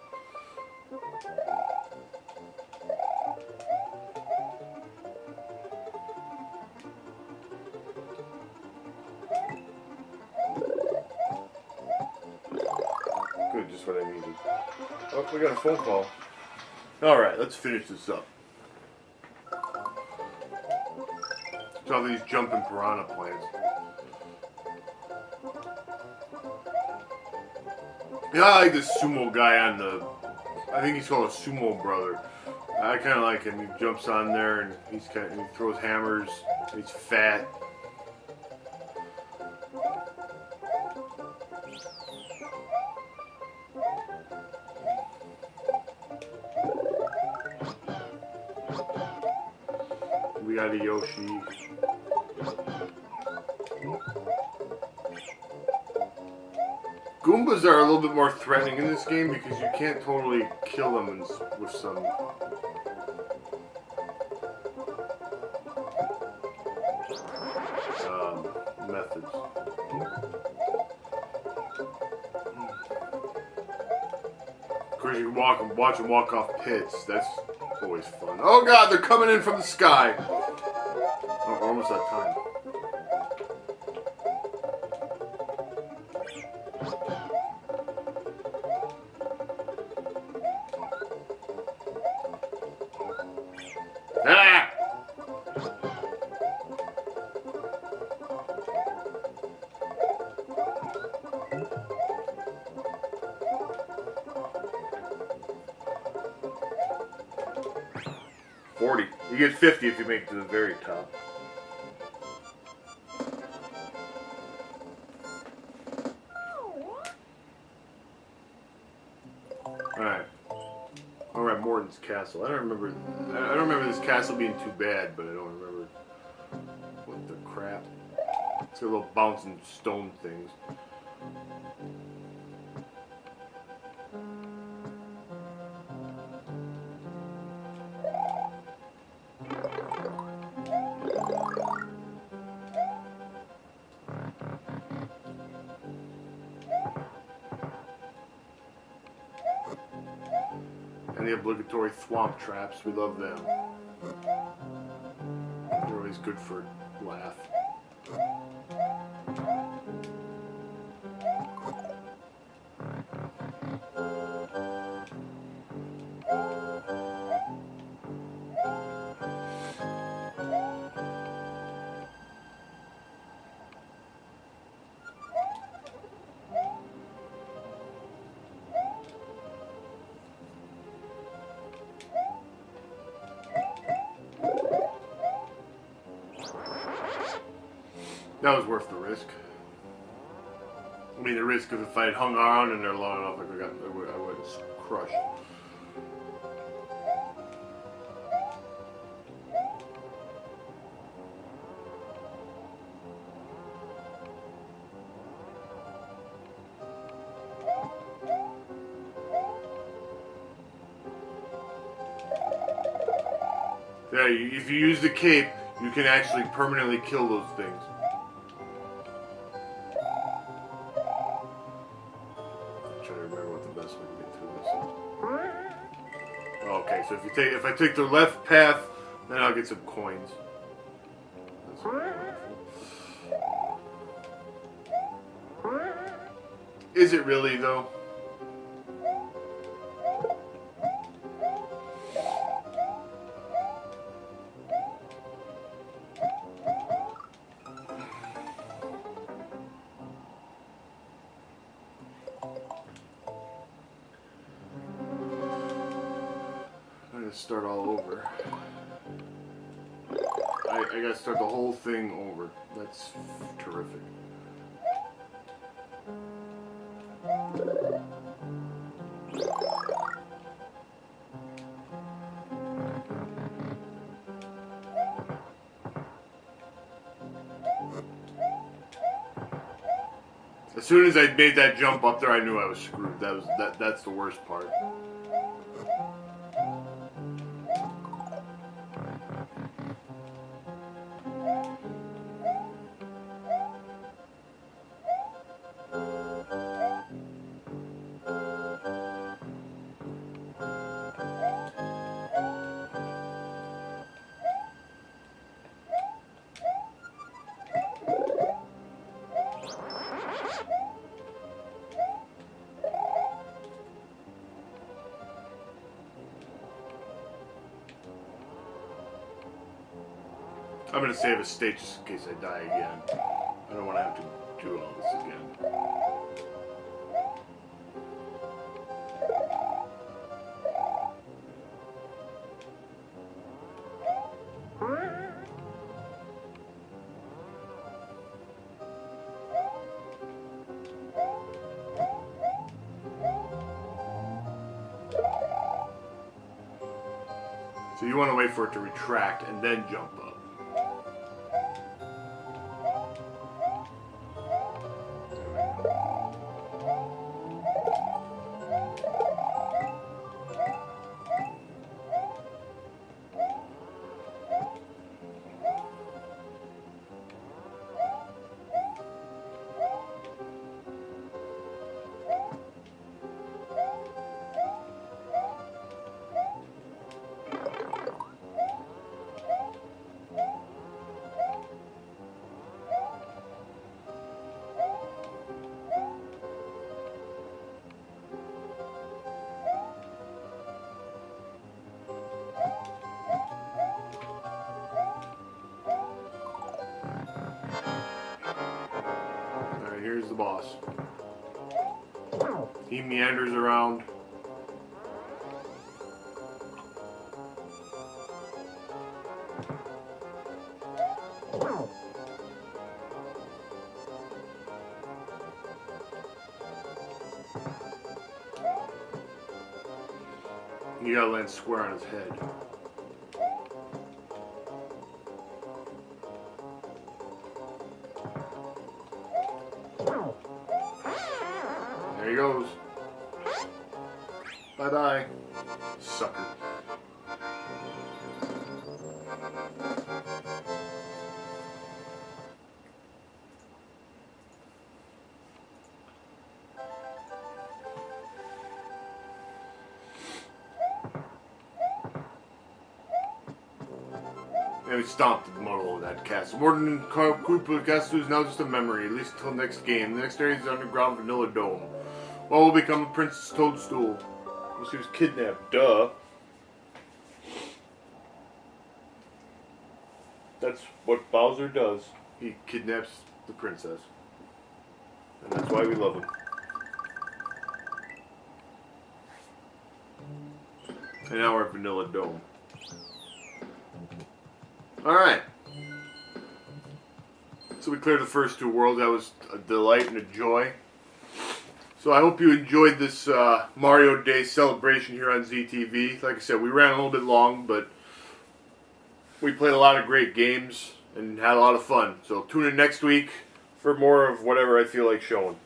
A: Good, just what I needed. Oh, we got a phone call. Alright, let's finish this up. It's all these jumping piranha plants. Yeah, I like this sumo guy on the... I think he's called a sumo brother. I kind of like him. He jumps on there and he throws hammers. He's fat. We got a Yoshi. Goombas are a little bit more threatening in this game because you can't totally kill them with some methods. Of course, you can watch them walk off pits. That's always fun. Oh God, they're coming in from the sky. Oh, we're almost out of time. Ah! $40. You get $50 if you make it to the very top. Alright. We're at Morton's castle. I don't remember this castle being too bad, but I don't remember what the crap. It's got little bouncing stone things. And the obligatory thwomp traps, we love them. They're always good for a laugh. That was worth the risk. I mean, the risk of if I had hung around in there long enough, I would have crushed. Yeah, if you use the cape, you can actually permanently kill those things. I'm trying to remember what the best way to get through this is. Okay, so if I take the left path, then I'll get some coins. Is it really though? I'm gonna start all over. I gotta start the whole thing over. That's terrific. As soon as I made that jump up there, I knew I was screwed. That's the worst part. I'm gonna save a state just in case I die again. I don't want to have to do all this again. So you want to wait for it to retract and then jump up. Here's the boss. He meanders around. You gotta land square on his head. There he goes. Bye-bye, sucker. And we stomped the model of that castle. Modern Koopa Castle is now just a memory, at least until next game. The next area is the underground Vanilla Dome. Well, we'll become Princess Toadstool. She was kidnapped, duh. That's what Bowser does. He kidnaps the princess. And that's why we love him. And now we're at Vanilla Dome. Alright. So we cleared the first two worlds. That was a delight and a joy. So I hope you enjoyed this Mario Day celebration here on ZTV. Like I said, we ran a little bit long, but we played a lot of great games and had a lot of fun. So tune in next week for more of whatever I feel like showing.